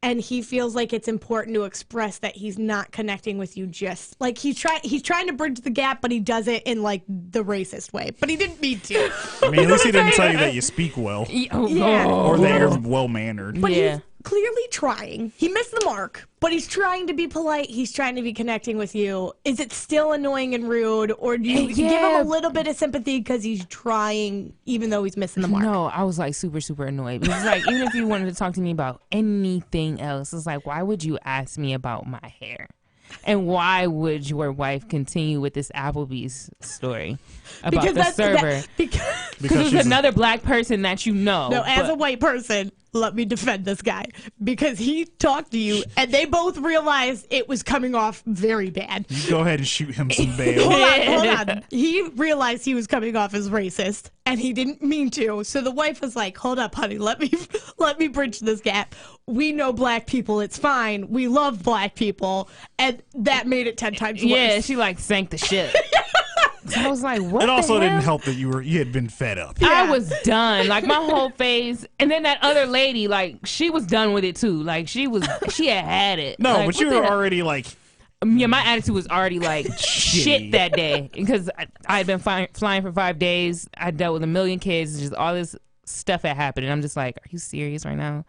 and he feels like it's important to express that he's not connecting with you. Just like he's trying to bridge the gap, but he does it in like the racist way. But he didn't mean to. I mean, at least he didn't tell you that you speak well Yeah. or that you're well mannered. But Yeah. he's clearly trying. He missed the mark, but he's trying to be polite. He's trying to be connecting with you. Is it still annoying and rude, or do you give him a little bit of sympathy because he's trying, even though he's missing the mark? No, I was like super, super annoyed. Because like, even if you wanted to talk to me about anything else, it's like, why would you ask me about my hair? And why would your wife continue with this Applebee's story about the server? Because it was another black person that you know. no, as a white person, let me defend this guy. Because he talked to you, and they both realized it was coming off very bad. You go ahead and shoot him some bail. Hold on. He realized he was coming off as racist, and he didn't mean to. So the wife was like, "Hold up, honey. Let me bridge this gap. We know black people. It's fine. We love black people," and that made it 10 times worse. Yeah, she like sank the ship. So I was like, what? It also the hell? didn't help that you had been fed up. Yeah. I was done. Like, my whole face. And then that other lady, like, she was done with it too. Like, she had it. No, like, but you what were the- already like, Yeah, my attitude was already like shit that day because I had been flying for 5 days. I dealt with a million kids. Just all this stuff had happened, and I'm just like, "Are you serious right now?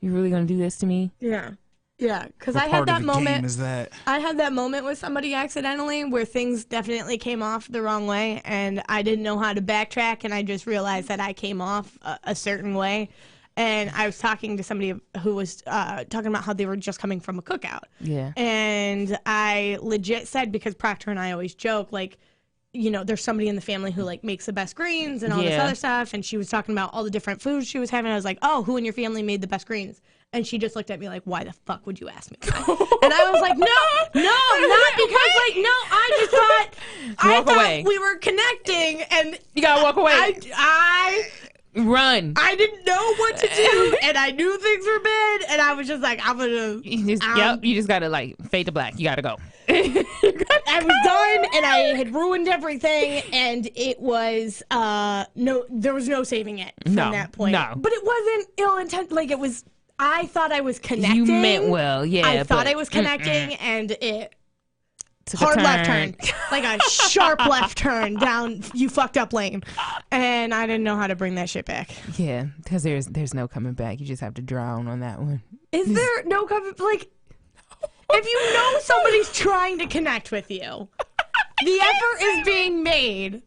You really gonna do this to me?" Yeah. Yeah, because what I part had of that the game moment. is that? I had that moment with somebody accidentally where things definitely came off the wrong way, and I didn't know how to backtrack, and I just realized that I came off a certain way. And I was talking to somebody who was talking about how they were just coming from a cookout. Yeah. And I legit said, because Proctor and I always joke, like, you know, there's somebody in the family who like makes the best greens and all this other stuff. And she was talking about all the different foods she was having. I was like, "Oh, who in your family made the best greens?" And she just looked at me like, "Why the fuck would you ask me that?" And I was like, no, not because like, no, I thought we were connecting, and You gotta walk away. I Run. didn't know what to do, and I knew things were bad, and I was just like, I'm gonna. You just gotta like fade to black. You gotta go. I was done, and I had ruined everything, and it was there was no saving it from that point. No. But it wasn't ill intent. Like, it was. I thought I was connecting. You meant well, yeah. I thought I was connecting, and it Took a hard turn. left turn, like a sharp left turn down you fucked up lane, and I didn't know how to bring that shit back. Yeah, because there's no coming back. You just have to drown on that one. Is there no cover? Like, if you know somebody's trying to connect with you, the effort is being made.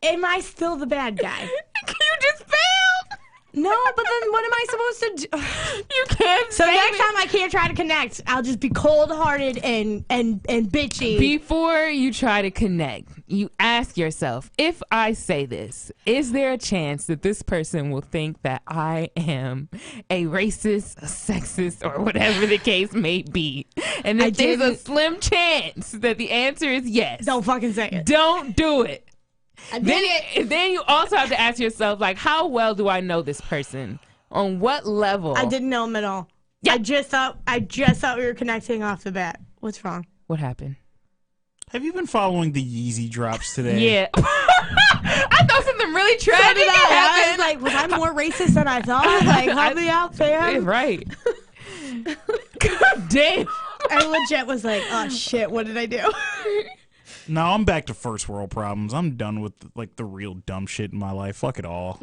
Am I still the bad guy? You just failed. No, but then what am I supposed to do? You can't. So next time I can't try to connect. I'll just be cold-hearted and bitchy. Before you try to connect, you ask yourself, if I say this, is there a chance that this person will think that I am a racist, a sexist, or whatever the case may be? And if there's a slim chance that the answer is yes, Don't fucking say it. don't do it. I did it. Then you also have to ask yourself, like, how well do I know this person? On what level? I didn't know him at all. Yeah. I just thought we were connecting off the bat. What's wrong? What happened? Have you been following the Yeezy drops today? Yeah. I thought something really tragic I happened. was like, was I more racist than I thought? Like, help me out, fam. Right. God damn. I legit was like, oh shit, what did I do? No, I'm back to first world problems. I'm done with like the real dumb shit in my life. Fuck it all.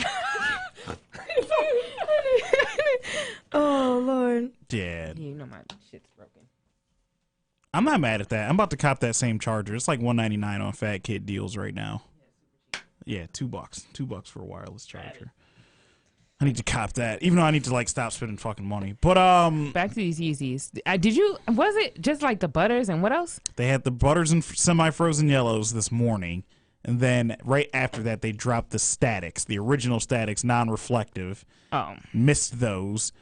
Oh Lord. Yeah. You know my shit's broken. I'm not mad at that. I'm about to cop that same charger. It's like $199 on Fat Kid deals right now. Yeah, $2. $2 for a wireless charger. I need to cop that, even though I need to like stop spending fucking money. But Back to these Yeezys. Was it just like the butters and what else? they had the butters and semi-frozen yellows this morning, and then right after that they dropped the statics, the original statics, non-reflective. Oh. Missed those.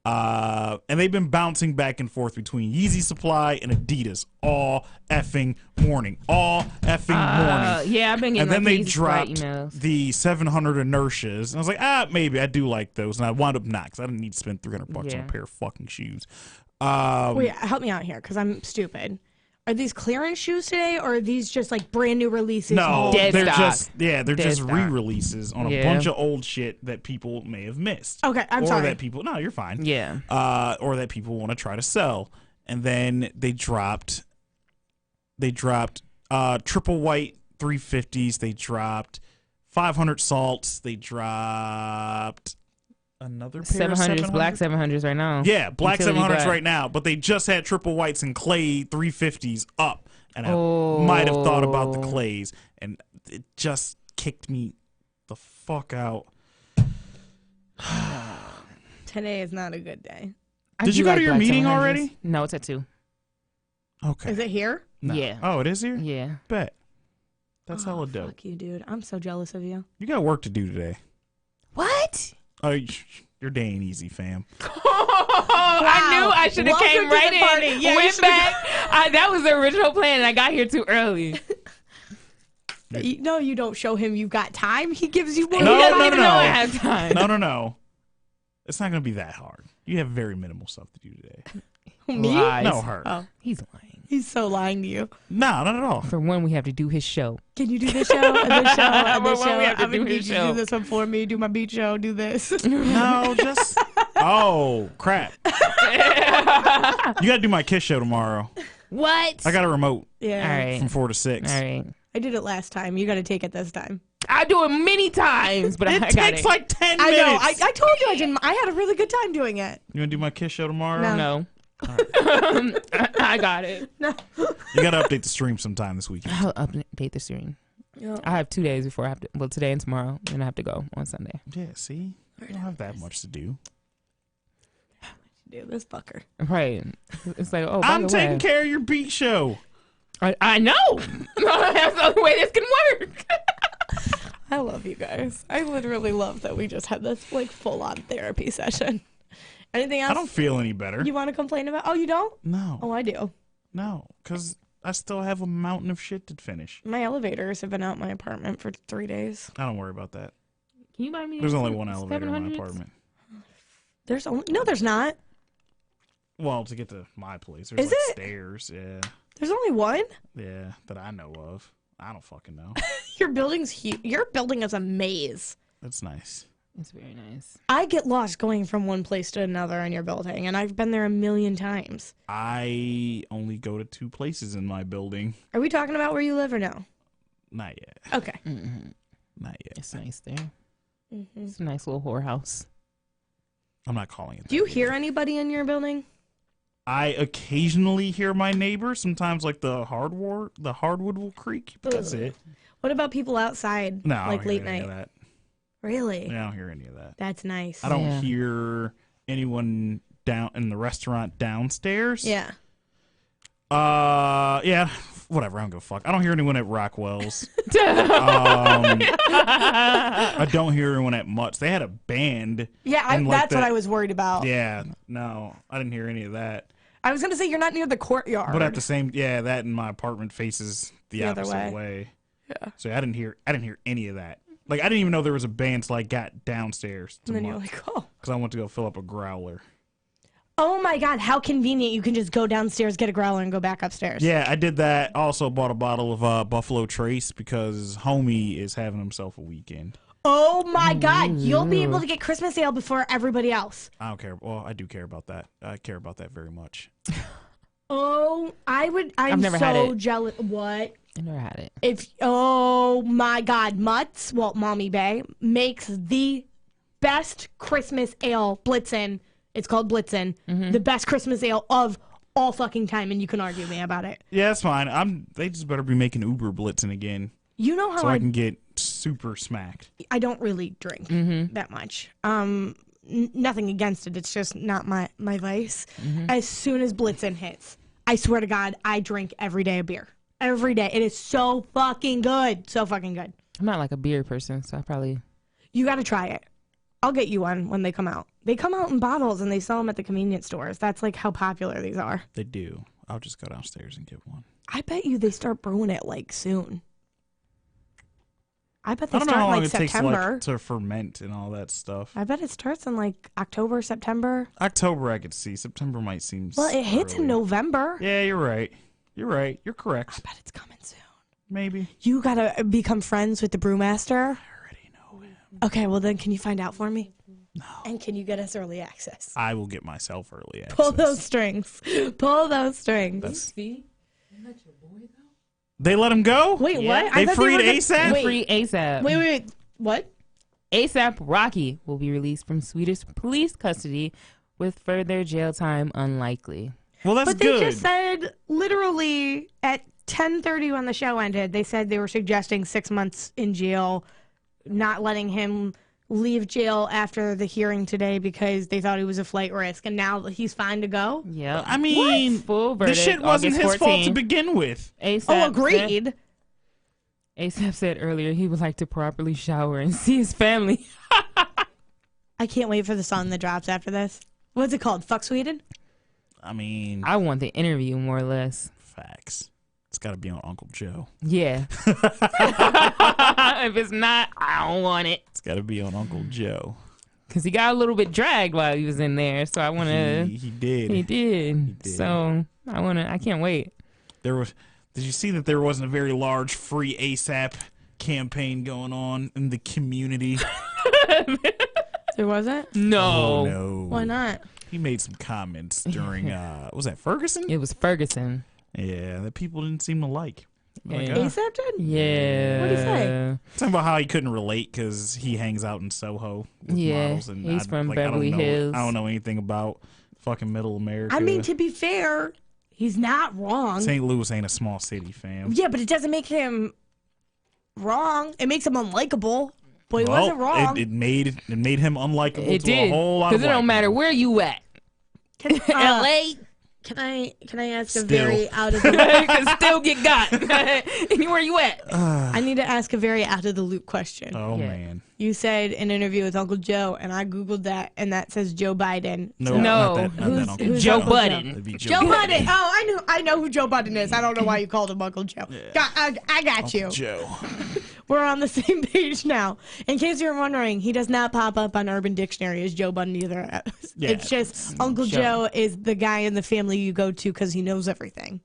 And they've been bouncing back and forth between Yeezy Supply and Adidas all effing morning. All effing morning. Yeah, I've been getting And then like they Yeezy Supply dropped emails. the 700 Inertias. And I was like, maybe I do like those. And I wound up not because I didn't need to spend $300 on Yeah. a pair of fucking shoes. Wait, help me out here because I'm stupid. Are these clearance shoes today, or are these just like brand new releases? No, Dead they're stock. they're Dead just stock. re-releases on a Yeah. bunch of old shit that people may have missed. Okay, I'm or sorry. that people, no, you're fine. Yeah. Or that people want to try to sell. And then they dropped triple white 350s. They dropped 500 salts. They dropped another pair of 700s, black 700s right now. Yeah, black Utility 700s black. right now. But they just had triple whites and clay 350s up. And I might have thought about the clays. And it just kicked me the fuck out. Today is not a good day. Did you go to your black meeting 700s. already? No, it's at 2. Okay. Is it here? No. Yeah. Oh, it is here? Yeah. Bet. That's Oh, hella dope. Fuck you, dude. I'm so jealous of you. You got work to do today. What? Oh, your day ain't easy, fam. I knew I should have Welcome came to right the in, party. Yeah, you went should've back. That was the original plan, and I got here too early. No, you don't show him you've got time. He gives you more. No, He doesn't no, even no. know I have time. No. It's not going to be that hard. You have very minimal stuff to do today. Me? Lies. No, her. Oh, He's lying. he's so lying to you. No, not at all. For one, we have to do his show. Can you do this show? And this show? And this Well, show? we have to I'm gonna do need his you to show. do this one for me. Do my beat show. Do this. No, just. Oh, crap. You got to do my Kiss show tomorrow. What? I got a remote Yeah. All right. from 4 to 6. All right. I did it last time. You got to take it this time. I do it many times, but It I got takes it. like 10 I minutes. know. I told you I didn't. I had a really good time doing it. You want to do my Kiss show tomorrow? No. No. I got it. No. You got to update the stream sometime this weekend. I'll update the stream. I have 2 days before I have to. Well, today and tomorrow, and I have to go on Sunday. Yeah, see? You don't have that much to do. Do this fucker. Right. It's like, oh, by I'm the taking way, care of your beat show. I know. That's the only way this can work. I love you guys. I literally love that we just had this like full on therapy session. Anything else I don't feel any better. you want to complain about? Oh, you don't? No. Oh, I do. No, because I still have a mountain of shit to finish. My elevators have been out my apartment for 3 days. I don't worry about that. Can you buy me? There's only one elevator in my 700s? apartment. There's only there's not. Well, to get to my place, there's Is like it? stairs. Yeah, There's only one. yeah, that I know of. I don't fucking know. Your building's huge. Your building is a maze. That's nice. It's very nice. I get lost going from one place to another in your building, and I've been there a million times. I only go to 2 places in my building. Are we talking about where you live or no? Not yet. Okay. Not yet. It's nice there. It's a nice little whorehouse. I'm not calling it. Do you that hear yet. anybody in your building? I occasionally hear my neighbors. Sometimes, like the hardwood will creak. But that's Ugh. it. What about people outside, No, I like don't hear late any night? of that. Really? Yeah, I don't hear any of that. That's nice. I don't Yeah. hear anyone down in the restaurant downstairs. Yeah. Yeah, whatever. I don't give a fuck. I don't hear anyone at Rockwell's. I don't hear anyone at Mutt's. They had a band. Yeah, And, like, that's what the- I was worried about. Yeah, no, I didn't hear any of that. I was going to say you're not near the courtyard. But at the same, yeah, that in my apartment faces the The other opposite way. way. Yeah. So I didn't hear any of that. Like I didn't even know there was a band till I got downstairs to And then you're Mutt's like, oh. because I went to go fill up a growler. Oh my God, how convenient. You can just go downstairs, get a growler, and go back upstairs. Yeah, I did that. Also bought a bottle of Buffalo Trace because homie is having himself a weekend. Oh my God, you'll be able to get Christmas ale before everybody else. I don't care. Well, I do care about that. I care about that very much. Oh, I'm never had so it. jealous. What? I never had it. Oh my God, Mutz, well, Mommy Bay, makes the best Christmas ale, Blitzen. It's called Blitzen. The best Christmas ale of all fucking time, and you can argue me about it. Yeah, that's fine. They just better be making Uber Blitzen again You know how so I can get super smacked. I don't really drink that much. Nothing against it. It's just not my vice. As soon as Blitzen hits, I swear to God, I drink every day a beer. Every day. It is so fucking good. So fucking good. I'm not like a beer person, so I probably... You got to try it. I'll get you one when they come out. They come out in bottles and they sell them at the convenience stores. That's like how popular these are. They do. I'll just go downstairs and get one. I bet you they start brewing it like soon. I bet they I don't know start how long like it takes September. to ferment and all that stuff. I bet it starts in like October, September. October I could see. September might seem Well, it hits in early. November. Yeah, you're right. You're right. You're I correct. bet it's coming soon. Maybe. You gotta become friends with the brewmaster. I already know him. Okay, well then can you find out for me? No. And can you get us early access? I will get myself early access. Pull those strings. Pull those strings. That's- They let him go? Wait, Yeah. what? They thought freed were gonna- ASAP? Wait, Free ASAP. wait. What? ASAP Rocky will be released from Swedish police custody with further jail time unlikely. Well, that's But good. they just said literally at 10:30 when the show ended, they said they were suggesting 6 months in jail, not letting him leave jail after the hearing today because they thought he was a flight risk, and now he's fine to go. Yep. I mean, Full the verdict. shit wasn't August his fault to 14. begin with. ASAP Oh, agreed. ASAP said earlier he would like to properly shower and see his family. I can't wait for the song that drops after this. What's it called? Fuck Sweden? I mean, I want the interview more or less. facts. It's got to be on Uncle Joe. Yeah. If it's not, I don't want it. It's got to be on Uncle Joe. Because he got a little bit dragged while he was in there. So I want to. He did. He did. did. So I can't wait. There was. Did you see that there wasn't a very large free ASAP campaign going on in the community? There wasn't? No. Oh, no. Why not? He made some comments during, was that Ferguson? It was Ferguson. Yeah, that people didn't seem to like. Like, Yeah. ASAP did? Yeah. What'd he say? Talking about how he couldn't relate because he hangs out in Soho with Yeah, models. And he's from Beverly I don't know, Hills. I don't know anything about fucking middle America. I mean, to be fair, he's not wrong. St. Louis ain't a small city, fam. Yeah, but it doesn't make him wrong. It makes him unlikable. But he Well, wasn't wrong. It made him unlikable It to a did. whole lot of Because it white don't matter people. where you at. LA. Can I ask a Still. very out of the You can still get got. Anywhere you at. I need to ask a very out of the loop question. Oh, Yeah. man. You said an interview with Uncle Joe, and I googled that, and that says Joe Biden. No, No. not that Who's- Uncle who's Joe Uncle Budden. It'd be Joe Budden. Oh, I know who Joe Budden is. I don't know why you called him Uncle Joe. I got you. Joe. We're on the same page now. In case you're wondering, he does not pop up on Urban Dictionary as Joe Budden either. Yeah, It's just Uncle Joe is the guy in the family you go to because he knows everything.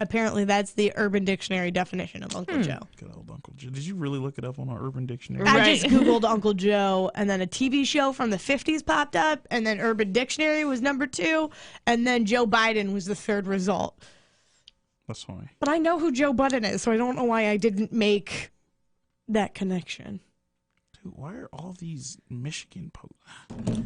Apparently, that's the Urban Dictionary definition of Uncle Joe. Good old Uncle Joe. Did you really look it up on our Urban Dictionary? Right. I just Googled Uncle Joe, and then a TV show from the 50s popped up, and then Urban Dictionary was number 2, and then Joe Biden was the third result. That's funny. But I know who Joe Budden is, so I don't know why I didn't make that connection. Dude, why are all these Michigan posts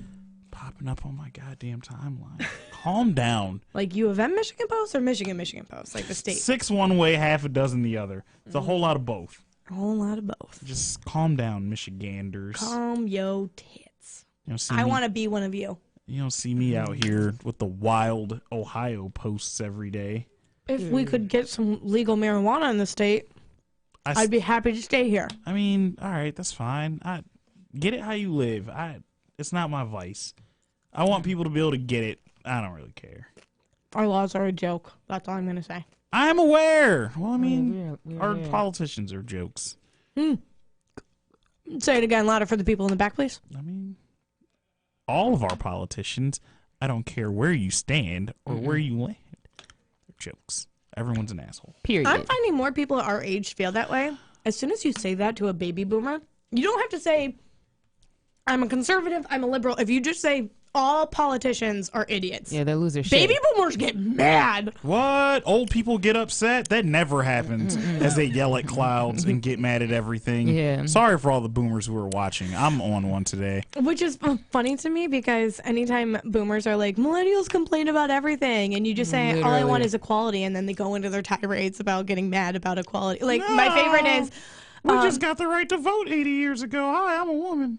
popping up on my goddamn timeline? Calm down. Like U of M Michigan Post or Michigan Post, like the state. 6 one way, half a dozen the other. It's a whole lot of both. A whole lot of both. Just calm down, Michiganders. Calm yo tits. You don't see I me- want to be one of you. You don't see me out here with the wild Ohio posts every day. If we could get some legal marijuana in the state, I'd be happy to stay here. I mean, all right, that's fine. I get it how you live. It's not my vice. I want people to be able to get it. I don't really care. Our laws are a joke. That's all I'm going to say. I'm aware. Well, I mean, we're our aware. politicians are jokes. Say it again louder for the people in the back, please. I mean, all of our politicians I don't care where you stand or where you land. They're jokes. Everyone's an asshole. Period. I'm finding more people our age feel that way. As soon as you say that to a baby boomer, you don't have to say, I'm a conservative, I'm a liberal. If you just say, all politicians are idiots. Yeah, they lose their shit. Baby boomers get mad. What? Old people get upset? That never happens as they yell at clouds and get mad at everything. Yeah. Sorry for all the boomers who are watching. I'm on one today. Which is funny to me because anytime boomers are like, millennials complain about everything, and you just say, all I want is equality, and then they go into their tirades about getting mad about equality. Like, my favorite is... We just got the right to vote 80 years ago. Hi, I'm a woman.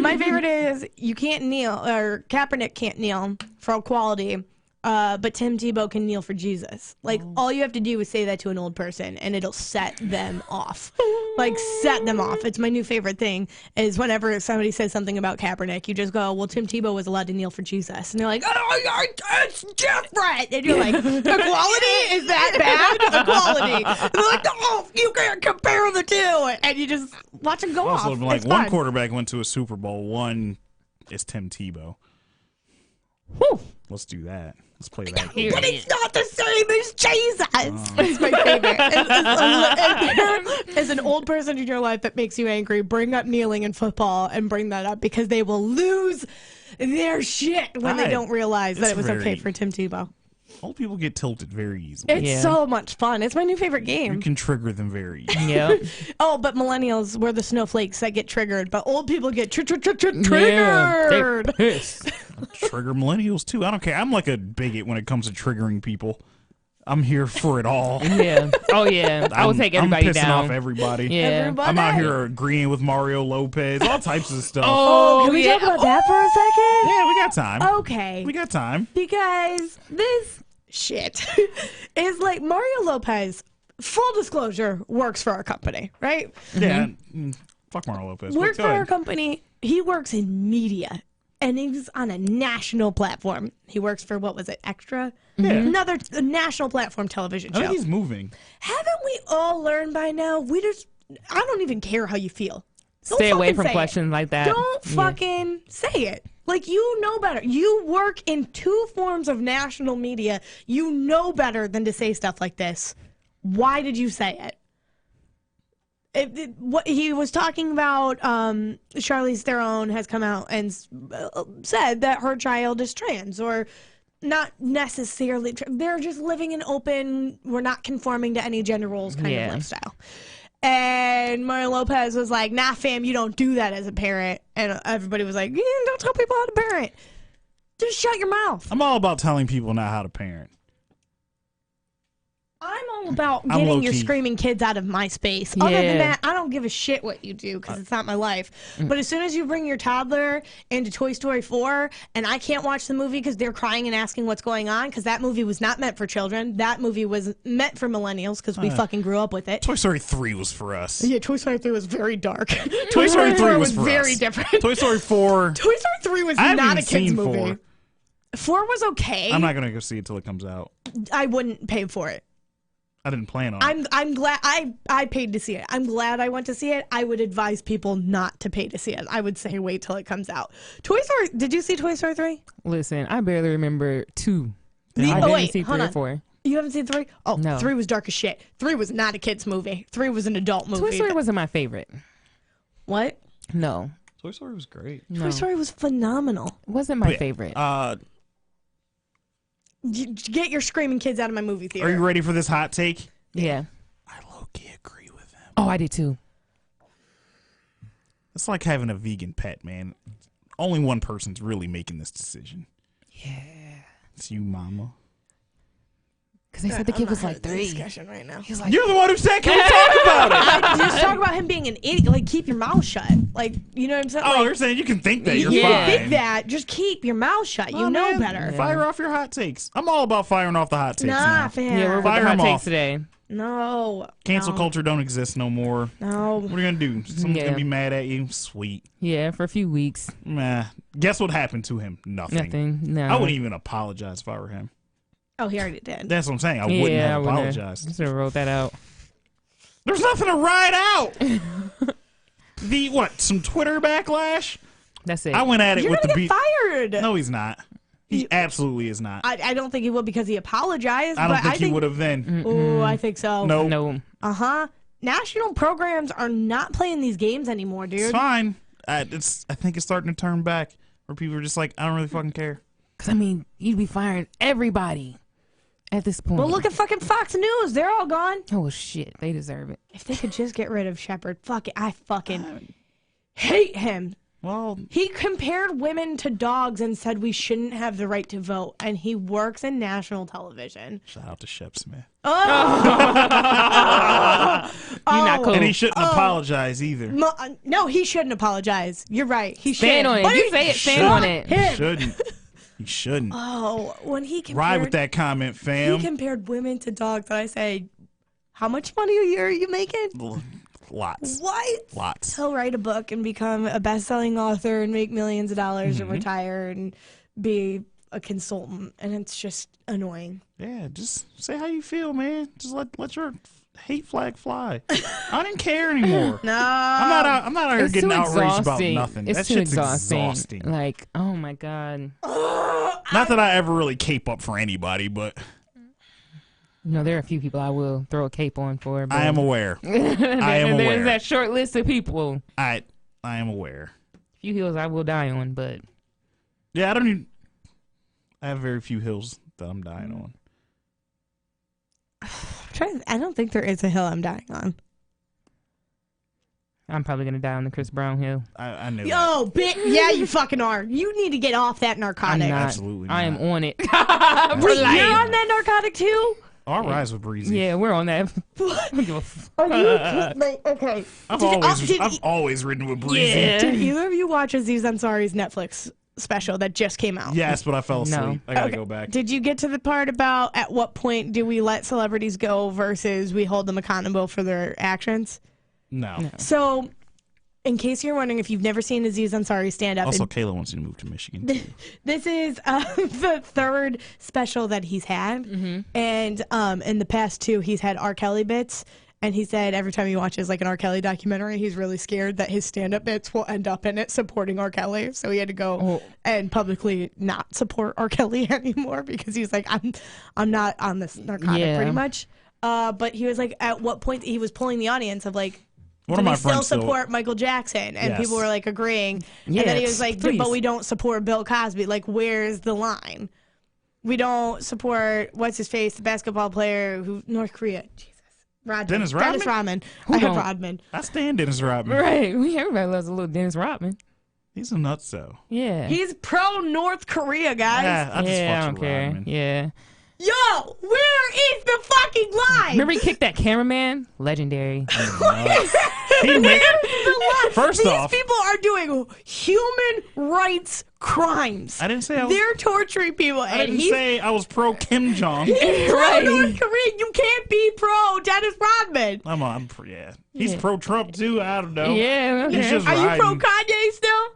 My favorite is you can't kneel, or Kaepernick can't kneel for equality, but Tim Tebow can kneel for Jesus. Like, all you have to do is say that to an old person, and it'll set them off. Like, set them off. It's my new favorite thing, is whenever somebody says something about Kaepernick, you just go, well, Tim Tebow was allowed to kneel for Jesus. And they're like, oh, it's different. And you're like, equality? Is that bad? Equality. And they're like, oh, you can't compare the two. And you just watch them go off. Also, like, It's one fun. quarterback went to a Super Bowl. One is Tim Tebow. Whew. Let's do that. Let's play that. But it's not the same as Jesus. It's my favorite. As an old person in your life that makes you angry, bring up kneeling in football and bring that up because they will lose their shit when they don't realize that it was okay for Tim Tebow. Old people get tilted very easily. It's so much fun. It's my new favorite game. You can trigger them very easily. Yeah. Oh, but millennials, we're the snowflakes that get triggered, but old people get triggered. They're pissed. Trigger millennials too. I don't care. I'm like a bigot when it comes to triggering people. I'm here for it all. Yeah. Oh, yeah. I will take everybody I'm pissing down. off everybody. Yeah. Everybody. I'm out here agreeing with Mario Lopez, all types of stuff. Oh, Can we yeah. talk about that for a second? Yeah, we got time. Okay. We got time. Because this shit is like Mario Lopez, full disclosure, works for our company, right? Yeah. Fuck Mario Lopez. Works Go for ahead. our company. He works in media and he's on a national platform. He works for, what was it, Extra? Yeah. Another national platform television I show. think he's moving. Haven't we all learned by now? I don't even care how you feel. Don't Stay away fucking from say it. questions like that. Don't Yeah. fucking say it. Like, you know better. You work in two forms of national media. You know better than to say stuff like this. Why did you say it? What he was talking about, Charlize Theron has come out and said that her child is trans, or not necessarily. They're just living an open, we're not conforming to any gender roles kind of lifestyle. And Mario Lopez was like, nah, fam, you don't do that as a parent. And everybody was like, yeah, don't tell people how to parent. Just shut your mouth. I'm all about telling people not how to parent. I'm all about I'm getting your low-key. screaming kids out of my space. Other Yeah. than that, I don't give a shit what you do because it's not my life. But as soon as you bring your toddler into Toy Story 4 and I can't watch the movie because they're crying and asking what's going on, because that movie was not meant for children. That movie was meant for millennials because we fucking grew up with it. Toy Story 3 was for us. Yeah, Toy Story 3 was very dark. Toy Story 3 was for very us. different. Toy Story 4. Toy Story 3 was I haven't not a even kid's seen movie. 4 was okay. I'm not going to go see it till it comes out. I wouldn't pay for it. I didn't plan on it. I'm glad I paid to see it. I'm glad I went to see it. I would advise people not to pay to see it. I would say wait till it comes out. Toy Story. Did you see Toy Story 3? Listen, I barely remember 2. I Oh, didn't wait, see hold 3 or on. 4. You haven't seen 3? Oh, No. 3 was dark as shit. 3 was not a kid's movie. 3 was an adult movie. Toy Story wasn't my favorite. What? No. Toy Story was great. No. Toy Story was phenomenal. Wasn't my Yeah. favorite. Get your screaming kids out of my movie theater. Are you ready for this hot take? Yeah. I low-key agree with him. Oh, I did too. It's like having a vegan pet, man. Only one person's really making this decision. Yeah. It's you, mama. Because they said the kid was like 3. Discussion right now. He was like, You're the one who said, can we talk about it? Just talk about him being an idiot. Like, keep your mouth shut. Like, you know what I'm saying? Oh, Like, you're saying you can think that. You're you Yeah. fine. think that. Just keep your mouth shut. You Oh, know man, better. Fire off your hot takes. I'm all about firing off the hot takes Nah, now. fam. yeah, we're with Fire the hot 'em takes off. today. No. Cancel no, culture don't exist no more. No. What are you going to do? Someone's Yeah. going to be mad at you? Sweet. Yeah, for a few weeks. Nah. Guess what happened to him? Nothing. No. I wouldn't even apologize if I were him. Oh, he already did. That's what I'm saying. I wouldn't Yeah, have I apologized. should have wrote that out. There's nothing to ride out. Some Twitter backlash? That's it. I went at it You're with gonna the get fired. No, he's not. He absolutely is not. I don't think he will because he apologized. I don't but think he would have then. Oh, I think so. No. Uh-huh. National programs are not playing these games anymore, dude. It's fine. I think it's starting to turn back where people are just like, I don't really fucking care. Because, I mean, you'd be firing everybody at this point. Well, look at fucking Fox News. They're all gone. Oh, shit. They deserve it. If they could just get rid of Shepard, fuck it. I fucking hate him. Well, He compared women to dogs and said we shouldn't have the right to vote, and he works in national television. shout out to Shep Smith. You're not cool. And he shouldn't apologize either. No, he shouldn't apologize. You're right. He Stand should. on it. But You say it, stand on it. He him. shouldn't. He shouldn't. Oh, when he compared, Ride with that comment, he fam. compared women to dogs, and I say, how much money a year are you making? Lots. What? Lots. He'll write a book and become a best-selling author and make millions of dollars and retire and be a consultant, and it's just annoying. Yeah, just say how you feel, man. Just let your hate flag fly. I didn't care anymore. No. I'm not out here It's getting too outraged exhausting. about nothing. It's That too shit's exhausting. Like, oh my God. Not that I ever really cape up for anybody, but You know, there are a few people I will throw a cape on for. But I am aware. I am There's aware. that short list of people. I am aware. A few hills I will die on, but Yeah, I have very few hills that I'm dying on. I don't think there is a hill I'm dying on. I'm probably going to die on the Chris Brown hill. I knew that. Yo, yeah, you fucking are. You need to get off that narcotic. I'm not. Absolutely I am not. on it. Wait, For life. you're on that narcotic too? Our rise with Breezy. Yeah, we're on that. I don't give a fuck. Are you like, okay? I've always ridden with Breezy. Yeah. Did either of you watch Aziz Ansari's Netflix special that just came out? Yes, but I fell asleep. No. I gotta Okay. go back. Did you get to the part about at what point do we let celebrities go versus we hold them accountable for their actions? No. So, in case you're wondering, if you've never seen Aziz Ansari stand up, Also, Kayla wants you to move to Michigan. Too. this is the third special that he's had, and in the past two, he's had R. Kelly bits. And he said every time he watches like an R. Kelly documentary, he's really scared that his stand-up bits will end up in it supporting R. Kelly. So he had to go and publicly not support R. Kelly anymore because he's like, I'm not on this narcotic pretty much. But he was like, at what point he was pulling the audience of like, One do of my we still friends support Michael Jackson? And Yes. people were like agreeing. Yes, And then he was like, please. but we don't support Bill Cosby. Like, where's the line? We don't support, what's his face, the basketball player who, North Korea. Jesus. Rodman. Dennis Rodman? Dennis Rodman. Who I have don't? Rodman. I stand Dennis Rodman. Right. Everybody loves a little Dennis Rodman. He's a nutso. Yeah. He's pro North Korea, guys. Yeah, I just I fucks don't with care. Rodman. Yeah. Yo, where is the fucking line? Remember he kicked that cameraman? Legendary. He made, first These off, people are doing human rights crimes. I didn't say I was. They're torturing people. I And didn't he's say I was pro Kim Jong. pro Right. North Korea. You can't be pro Dennis Rodman. Yeah. He's Yeah. pro Trump too. I don't know. Yeah. He's Okay. just Are you pro riding. Kanye still?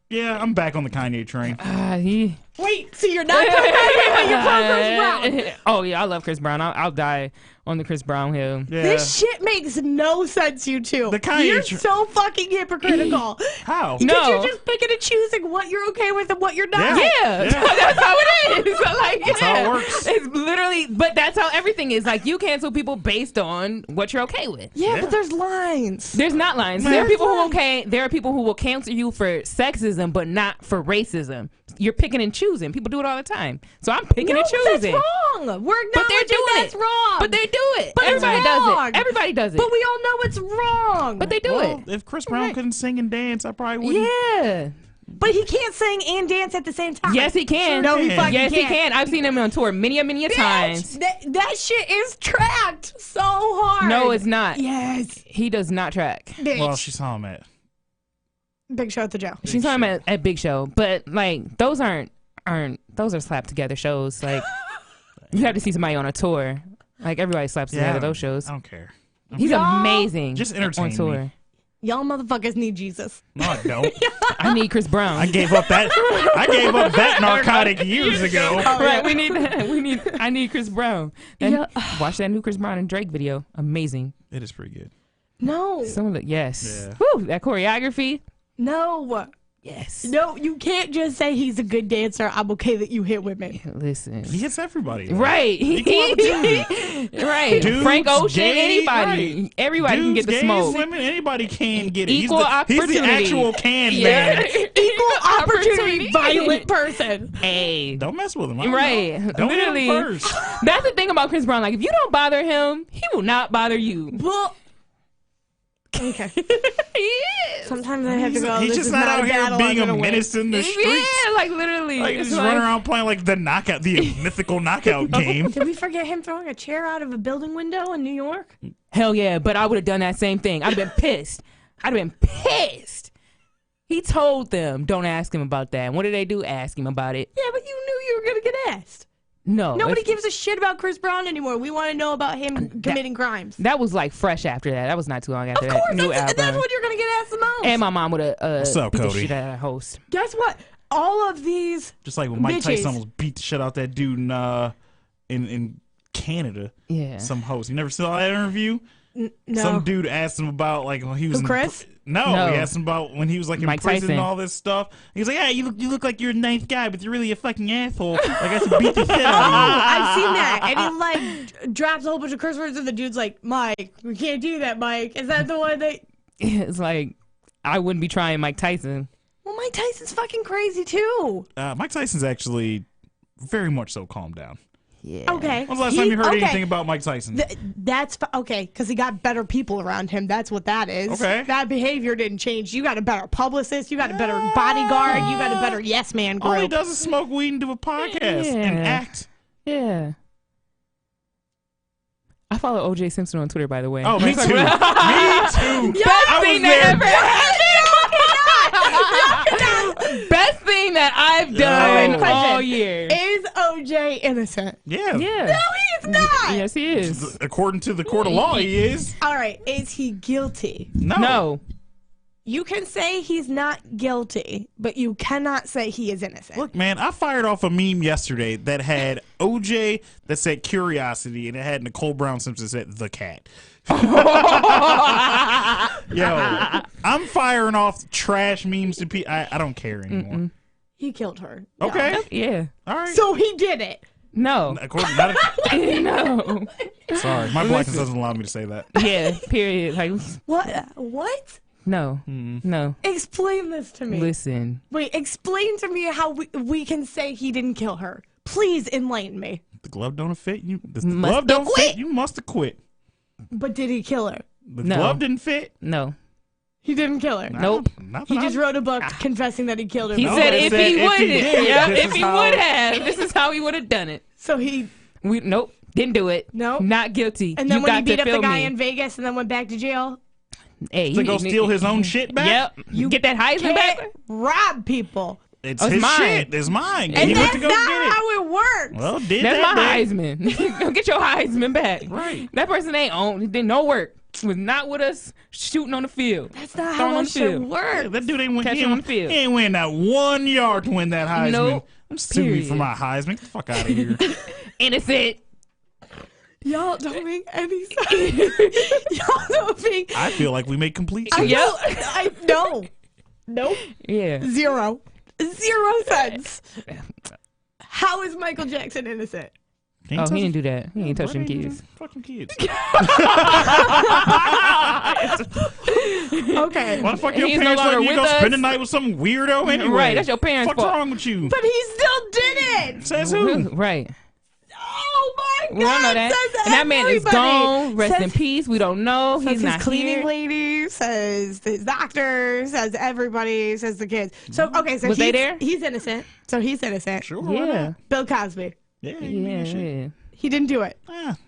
Yeah, I'm back on the Kanye train. He. Wait, so you're not pro Kanye, but you're pro Chris Brown. Oh yeah, I love Chris Brown. I'll die on the Chris Brown hill. Yeah. This shit makes no sense, you two. The Kanye You're tr- so fucking hypocritical. How? No. Because you're just picking and choosing what you're okay with and what you're not. Yeah. Yeah, that's how it is. Like, That's how it works. It's literally, but that's how everything is. Like, you cancel people based on what you're okay with. Yeah, Yeah. but there's lines. There's not lines. There are people who There are people who will cancel you for sexism, but not for racism. You're picking and choosing. People do it all the time. So I'm picking and choosing. That's wrong. We're But they're acknowledging doing that's it. wrong. But they do it. But it's Everybody does wrong. it. Everybody does it. But we all know it's wrong. But they do Well, it. if Chris Brown Right. couldn't sing and dance, I probably wouldn't. Yeah. But he can't sing and dance at the same time. Yes, he can. No, he can. fucking Yes, can't. he can. I've seen him on tour many a times. That shit is tracked so hard. No, it's not. Yes. He does not track. Bitch. Well, she saw him at. Big show at the Joe. She's talking about at Big Show, but like those aren't those are slapped together shows. Like you have to see somebody on a tour. Like everybody slaps together those shows. I don't care. He's Y'all- amazing. Just entertain on tour. me. Y'all motherfuckers need Jesus. No, I don't. I need Chris Brown. I gave up that narcotic years ago. Right, we need that. I need Chris Brown. And Yeah. watch that new Chris Brown and Drake video. Amazing. It is pretty good. No. Some of the yes. Yeah. Woo, that choreography. No. Yes. No, you can't just say he's a good dancer. I'm okay that you hit women. Listen. He hits everybody. Right. Right. Dudes, Frank Ocean, gay, anybody. right. Everybody Dudes, can get the gays, smoke. Women, anybody can get it. Equal He's opportunity. the actual man. Equal opportunity violent person. Hey. Don't mess with him. Right. Don't Literally. hit him first. That's the thing about Chris Brown. Like, if you don't bother him, he will not bother you. Well, okay. He is. Sometimes I have to go. He's This just is not out a here battle being I'm a gonna win. menace in the streets. Yeah, like literally. Like, It's just running around playing like the mythical knockout game. Did we forget him throwing a chair out of a building window in New York? Hell yeah, but I would have done that same thing. I'd have been pissed. He told them, don't ask him about that. And what did they do? Ask him about it. Yeah, but you knew you were gonna get asked. No. Nobody gives a shit about Chris Brown anymore. We want to know about him committing crimes. That was like fresh after that. That was not too long after Of that course, new that's album. what you're gonna get asked the most. And my mom would have What's up, beat the Cody? shit out of that host. Guess what? All of these Just like when Mike bitches. Tyson almost beat the shit out that dude in Canada. Yeah. Some host. You never saw that interview? No. Some dude asked him about like when he was Who, in Chris? No. He asked him about when he was like in Mike prison Tyson. and all this stuff. He was like, "Yeah, you look like you're a nice guy, but you're really a fucking asshole. Like I should beat the shit Oh, out of you." I've seen that. And he like drops a whole bunch of curse words, and the dude's like, "Mike, we can't do that, Mike." Is that the one that? It's like, I wouldn't be trying Mike Tyson. Well, Mike Tyson's fucking crazy too. Mike Tyson's actually very much so calmed down. Yeah. Okay. When's the last time you heard anything about Mike Tyson? That's okay, because he got better people around him. That's what that is. Okay. That behavior didn't change. You got a better publicist. You got a better bodyguard. You got a better yes man All he group. does is smoke weed and do a podcast and Yeah. act. Yeah. I follow OJ Simpson on Twitter, by the way. Oh, me He's too. like, Me too. Best I thing was there. Best thing that I've done Question. all year. Is OJ innocent? Yeah. Yeah. No, he is not. Yes, he is. According to the court of law, he is. All right. Is he guilty? No. You can say he's not guilty, but you cannot say he is innocent. Look, man, I fired off a meme yesterday that had OJ that said curiosity and it had Nicole Brown Simpson that said the cat. Yo, I'm firing off trash memes to people. I don't care anymore. He killed her. Okay. No. Yeah. All right. So he did it. No. According, No. sorry, my blackness doesn't allow me to say that. Yeah. Period. Like, What? What? no. No. Explain this to me. Listen. Wait, explain to me how we can say he didn't kill her. Please enlighten me. The glove don't fit. You. The Must glove have don't quit. fit. You must have quit. But did he kill her? The No. glove didn't fit. No. He didn't kill her. Nope. He just wrote a book confessing that he killed her. He No, said it if said he if would, he did, yeah, this if is he how- would have, this is how he would have done it. So he, Nope, didn't do it. No? Not guilty. and then you when got he beat to up the feel guy me. in Vegas and then went back to jail, Hey, To go steal his own shit back. Yep. You get that Heisman can't back? rob people. It's Oh, it's his mine. shit. It's mine. And he went that's to go not get it. how it works. Well, did That's that my then. Heisman. Go get your Heisman back. Right. That person ain't on. Did no work. Was not with us shooting on the field. That's not Throwing how on that the shit field. works. Yeah, that dude ain't win. Catch He him on ain't, the field. he ain't win that 1 yard to win that Heisman. Nope. I'm suing me for Period. my Heisman. Get the fuck out of here. Innocent. Y'all don't make any sense. Y'all don't make. I feel like we make complete I sense. Yep. know. I no. Nope. Yeah. Zero sense. How is Michael Jackson innocent? Can't Oh, he touch- didn't do that. He ain't touch them What ain't kids. Fucking kids. Okay. Why the fuck your He's no parents longer letting you with go us. spend the night with some weirdo anyway? Right, that's your parents' What's fault. wrong with you? But he still did it. Says who? Right. Oh my God. We all know that. Says And that man is everybody. gone. Rest Says- in peace. We don't know. Says He's his not cleaning here. lady, says his doctor, says everybody, says the kids. So okay, so Was they there? He's innocent. So he's innocent. Sure. why Yeah. not? Bill Cosby. Yeah. Yeah. Shit. Yeah. He didn't do it.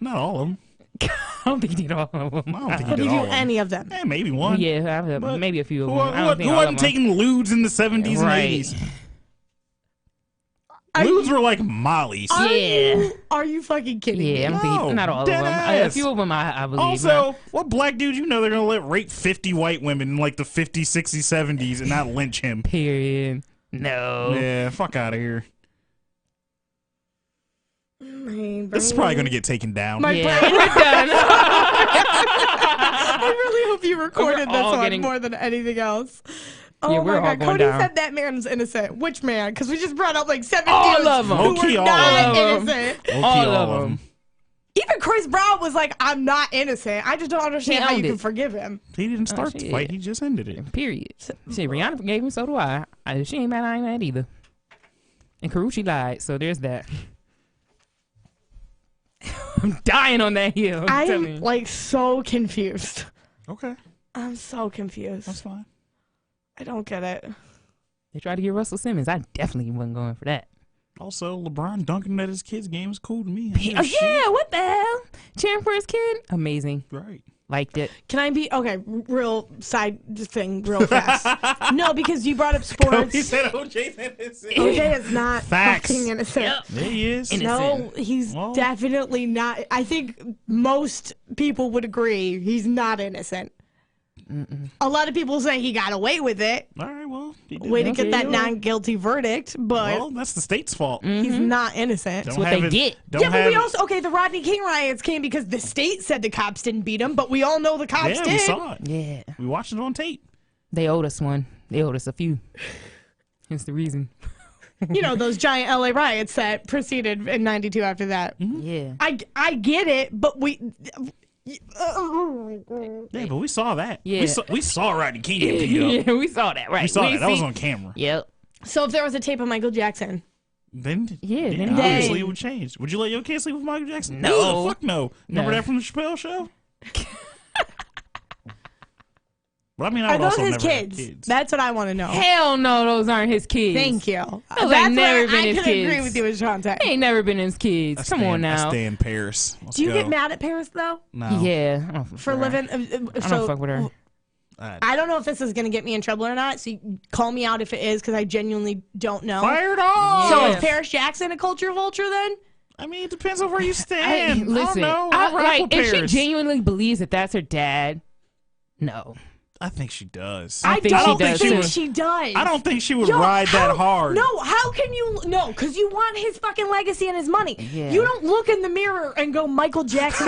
Not all of them. I don't think he did all of them. I don't think Did he he did do all of them. any of them? Maybe one. Yeah, But maybe a few of Who, them. I don't think who all of wasn't them. taking lewds in the 70s and Right. 80s? Lewds were like mollies. Are you fucking kidding me? Yeah, I'm No, thinking not all of them. dead A ass. few of them, I believe. Also, what black dude you know they're gonna let rape 50 white women in like the 50s, 60s, 70s and not lynch him? Period. No. Yeah, fuck out of here. My This is probably gonna get taken down. My Yeah, brain. we're done. I really hope you recorded We're this all one getting- more than anything else. Oh Yeah, my we're all God, going Cody down. said that man's innocent. Which man? Because we just brought up like 7 All dudes of 'em. who Low-key were all not of 'em. innocent. Low-key All of of 'em. 'em. Even Chris Brown was like, "I'm not innocent. I just don't understand how you owned can it. forgive him." He didn't start the shit. fight. He just ended it. Period. Shit, Rihanna forgave him, so do I. If she ain't mad, I ain't mad either. And Karuchi lied, so there's that. I'm dying on that hill. I'm telling I'm you. like so confused. Okay, I'm so confused. that's fine. I don't get it. They tried to get Russell Simmons. I definitely wasn't going for that. Also, LeBron dunking at his kids' game is cool to me. Oh yeah, what the hell? Cheering for his kid? Amazing. Right. Liked it. Can I be okay? Real side thing, real fast. No, because you brought up sports. He said OJ's innocent. OJ is not Facts. fucking innocent. There he is. No, he's Well- definitely not. I think most people would agree he's not innocent. A lot of people say he got away with it. All right, well, he did Way to that. get that you're right. non-guilty verdict, but Well, that's the state's fault. he's not innocent. Don't what have they it- get. Don't Yeah, but have we it- also the Rodney King riots came because the state said the cops didn't beat him, but we all know the cops Yeah, did. we saw it. Yeah. We watched it on tape. They owed us one. They owed us a few. Hence the reason. You know those giant LA riots that proceeded in '92 after that. Yeah. I get it, but we. Yeah, but we saw that. Yeah. We saw Rodney King get beat up. Yeah, we saw that, right? We saw that. That was see- on camera. Yep. So if there was a tape of Michael Jackson, Then then obviously he- it would change. Would you let your kids sleep with Michael Jackson? No. Ugh, fuck no. Remember No. that from the Chappelle show? But I mean, I are would those also his never have kids? kids. That's what I want to know. Hell no, those aren't his kids. Thank you. Those That's ain't never where been I his can kids. agree with you with Shantae. They ain't never been his kids. I Come stay on in- now. I stay in Paris. Let's Do you go. get mad at Paris though No. Yeah. I don't fuck for with her. living? I don't fuck with her. I don't know if this is gonna get me in trouble or not. So you call me out if it is, because I genuinely don't know. Fired off. So Yeah. is Paris Jackson a culture vulture then? I mean, it depends on where you stand. Listen, I don't know. I rock with if she Paris. genuinely believes that that's her dad, no. I think she does. I think she does, think too. she does. I don't think she would Yo, ride that how- hard. No, how can you? No, because you want his fucking legacy and his money. Yeah. You don't look in the mirror and go, Michael Jackson.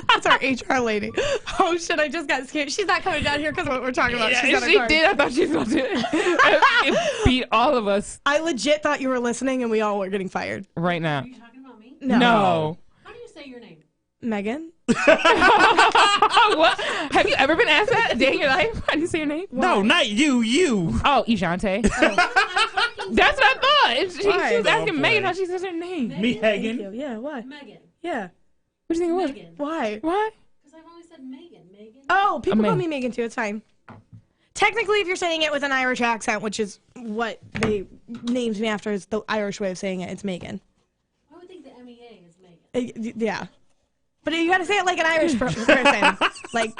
That's our HR lady. Oh shit! I just got scared. She's not coming down here because of what we're talking about. She's Yeah, at a she car. did. I thought she was about to beat all of us I legit thought you were listening and we all were getting fired. right now. Are you talking about me? No. How do you say your name? Megan. What? Have you ever been asked that a day in your life? How do you say your name? No, not you. You. Oh, Ishante. That's what I thought. She Why? was asking Don't Megan play. how she says her name. Meaghan. Yeah. Why? Megan. Yeah. What do you think it was? Megan. Why? Why? Because I've always said Megan. Megan. Oh, people call Megan. me Megan too. It's fine. Technically, if you're saying it with an Irish accent, which is what they named me after, is the Irish way of saying it, it's Megan. I would think the MEA is Megan. Yeah. But you gotta say it like an Irish person. Like,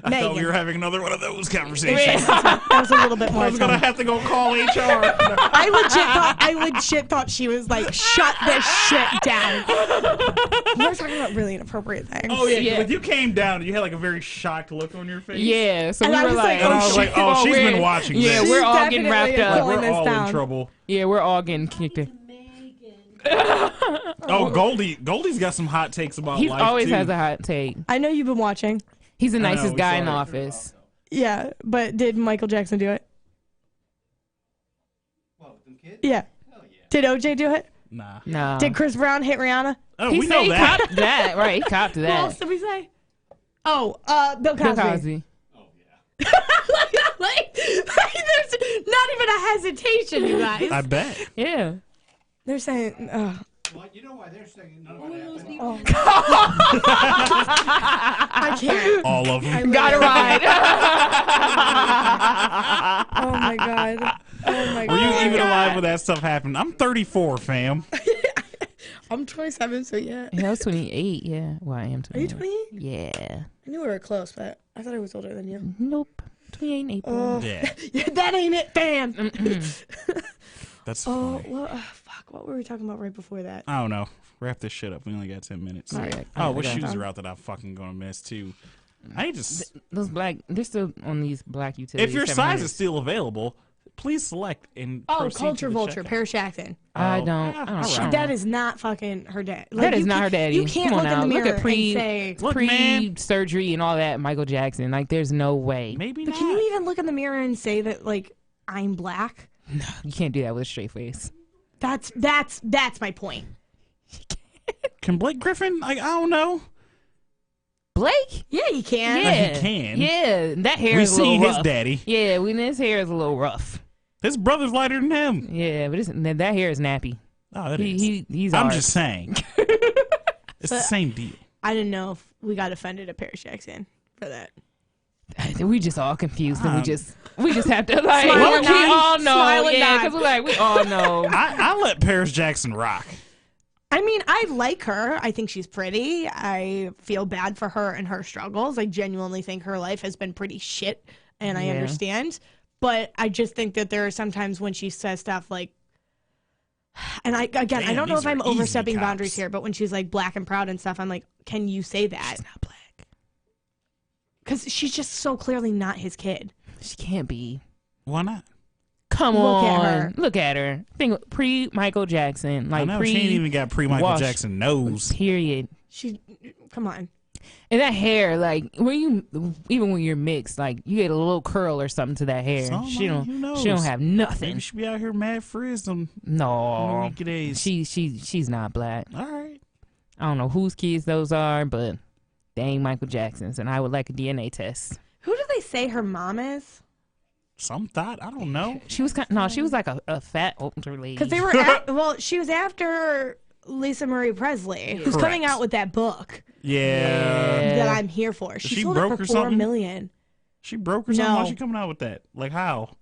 I thought we were Megan. having another one of those conversations. That was a little bit more. I was gonna have to go call HR. I legit thought she was like, shut this shit down. We were talking about really inappropriate things. Oh yeah, Yeah. when you came down, you had like a very shocked look on your face. Yeah, so And we I were was like, like, And I was like, oh, she's been watching Yeah, this. we're She's all getting wrapped definitely up. pulling We're this all down. in trouble. Yeah, we're all getting kicked in. Megan. Oh, Goldie's got some hot takes about He life always too. has a hot take. I know you've been watching. He's the know, nicest we guy saw in the it. office. Yeah, but did Michael Jackson do it? What, with them kids? Yeah. Hell yeah. Did OJ do it? Nah. No. Did Chris Brown hit Rihanna? Oh, he we said know he that. copped that, right? He copped What else that. did we say? Oh, Bill Cosby. Bill Cosby. Oh yeah. like, there's not even a hesitation, you guys. I bet. Yeah. They're saying, Well, you know why they're saying none of it happened? I can't. All of them. Got to ride. Oh my god. Oh my god. Were you even alive when that stuff happened? I'm 34, fam. I'm 27, so yeah. Yeah, I was 28. Yeah. Well, I am Are you 28. 28? Yeah. I knew we were close, but I thought I was older than you. Nope. 28 in April. Oh, Yeah, that ain't it, Dan. that's Oh, funny. well, fuck. What were we talking about right before that? I don't know. Wrap this shit up. We only got 10 minutes. All right. Oh, what Okay. shoes are out that I'm fucking gonna miss too? I just Those black, they're still on these black utilities. if your size is still available, Please select and Oh, proceed to Culture the Vulture, checkout. Paris Jackson. I Oh, don't. yeah, I don't all know. right. That is not fucking her dad. Like, That is you not can't- her daddy. You can't Come on look in now. the mirror Look at and say. Look, man. pre-surgery and all that. Michael Jackson. Like, there's no way. Maybe But not. can you even look in the mirror and say that like I'm black? No, you can't do that with a straight face. That's my point. Can Blake Griffin? Like, I don't know. Blake? Yeah, you can. Yeah, he can. Yeah, that hair We is a little seen his rough. daddy. Yeah, his hair is a little rough. His brother's lighter than him. Yeah, but that hair is nappy. Oh, it is. He's I'm ours. just saying. It's the same deal. I didn't know if we got offended at Paris Jackson for that. We just all confused, and we just have to like Smile and we nod. all know, Smile and yeah, nod. because we're like we all know. I let Paris Jackson rock. I mean, I like her. I think she's pretty. I feel bad for her and her struggles. I genuinely think her life has been pretty shit, and I Yeah. understand. But I just think that there are some times when she says stuff like, and I Damn, don't know these if I'm are easy overstepping cops. boundaries here, but when she's like black and proud and stuff, I'm like, can you say that? She's not black. Because she's just so clearly not his kid. She can't be. Why not? Come Look on, at her. look at her. Think pre Michael Jackson, I like know pre she ain't even got pre-Michael wash. Jackson nose. period. Come on. And that hair, like even when you're mixed, like you get a little curl or something to that hair. Somebody She who don't knows. have Maybe nothing. she be out here mad frizz on No, weekly days. she's not black. All right. I don't know whose kids those are, but they ain't Michael Jackson's, and I would like a DNA test. Who do they say her mom is? Some thought. I don't know. She was she was like a fat older lady. Because they were, she was after Lisa Marie Presley, who's Correct. coming out with that book Yeah. that I'm here for. She sold broke it for or $4 something? million. She broke or something? No. Why she coming out with that? Like how?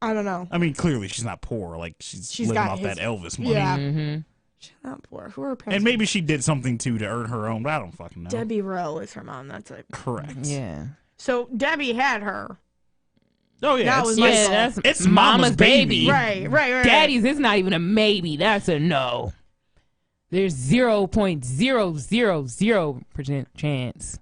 I don't know. I mean, clearly she's not poor. Like she's living got off his- that Elvis money. Yeah. Mm-hmm. She's not poor. Who are her parents? And maybe she did something too to earn her own, but I don't fucking know. Debbie Rowe is her mom. That's it. Correct. Yeah. So Debbie had her. Oh yeah. That it's, was Yeah, Michael. that's it's mama's baby. Right. Daddy's is not even a maybe. That's a no. There's 0.000% chance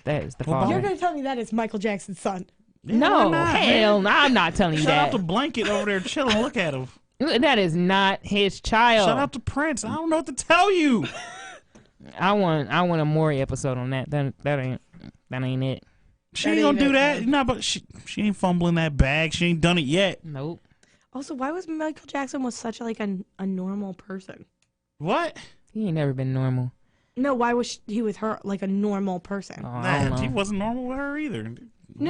that is the Well, father. You're going to tell me that is Michael Jackson's son. Yeah, No, why not, hell, man? no, I'm not telling you Shout out that. to Blanket over there chilling. Look at him. That is not his child. Shout out to Prince. I don't know what to tell you. I want a Maury episode on that. That ain't it. She That ain't gonna ain't do it, that. man. No, but she ain't fumbling that bag. She ain't done it yet. Nope. Also, why was Michael Jackson was such like a normal person? What? He ain't never been normal. No, why was he with her like a normal person? Oh, I don't Nah, he know. wasn't normal with her either. No.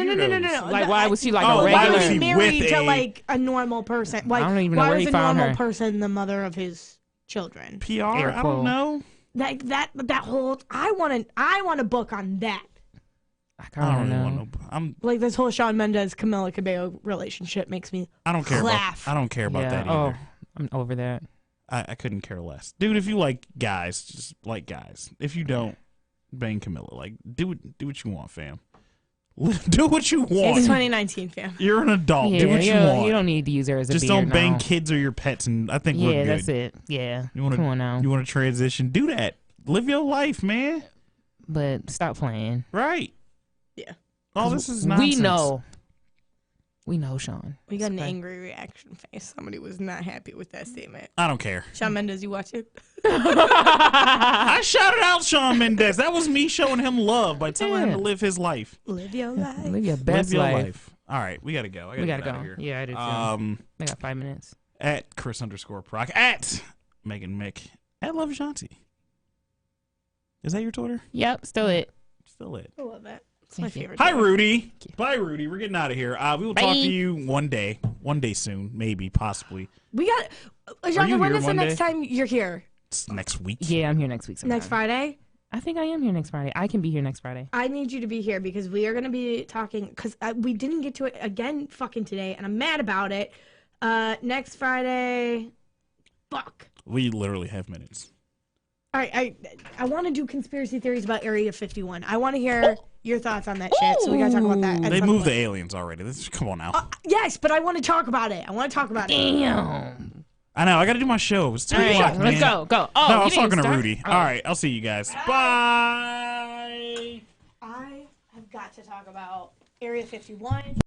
Weirdos. Like, why was she like Oh, a why Why regular? was was he he married with to a- like a normal person? Like, I don't even know why where was he a found normal her. person the mother of his children? PR? Air I quote. don't know. Like that whole I want a book on that. I I don't don't even know. want no. Like this whole Shawn Mendes Camila Cabello relationship makes me I don't care laugh. about. I don't care about Yeah. that Oh, either. I'm over that. I couldn't care less, dude. If you like guys, just like guys. If you don't, bang Camilla. Like do what you want, fam. Do what you It's want. 2019, fam. You're an adult. Yeah, Do what you want. You don't need to use her as a Just beard don't bang now. kids or your pets, and I think we're Yeah, good. that's it. Yeah. You wanna, Come on now. You want to transition? Do that. Live your life, man. But stop playing. Right. Yeah. All this is nonsense. We know. We know, Sean. We got an Okay. angry reaction face. Somebody was not happy with that statement. I don't care. Shawn Mendes, you watch it? I shouted out Shawn Mendes. That was me showing him love by telling him Yeah. to live his life. Live your life. Live your best live your life. life. All right, we gotta go. I We gotta get go. out of here. Yeah, I do too. I got 5 minutes. At Chris_Proc, at Meaghan Mick, at Love Shanti. Is that your Twitter? Yep, still it. Still it. I love that. It's my Thank you. favorite. Hi, show. Rudy. Bye, Rudy. We're getting out of here. We will talk Bye. to you one day soon, maybe, possibly. We got. you Jonathan, when here is the next Monday? time you're here? It's next week. Yeah, I'm here next week. Sometime. Next Friday? I think I am here next Friday. I can be here next Friday. I need you to be here because we are going to be talking. Because we didn't get to it again fucking today, and I'm mad about it. Next Friday. Fuck. We literally have minutes. All right, I want to do conspiracy theories about Area 51. I want to hear your thoughts on that shit. So we got to talk about that. at They some moved the point. aliens already. Come on now. Yes, but I want to talk about it. Damn. I know. I got to do my show. It's 2 All right, o'clock, let's man. go. Go. Oh, No, I you was didn't talking to start? Rudy. Oh. All right. I'll see you guys. Bye. I have got to talk about Area 51.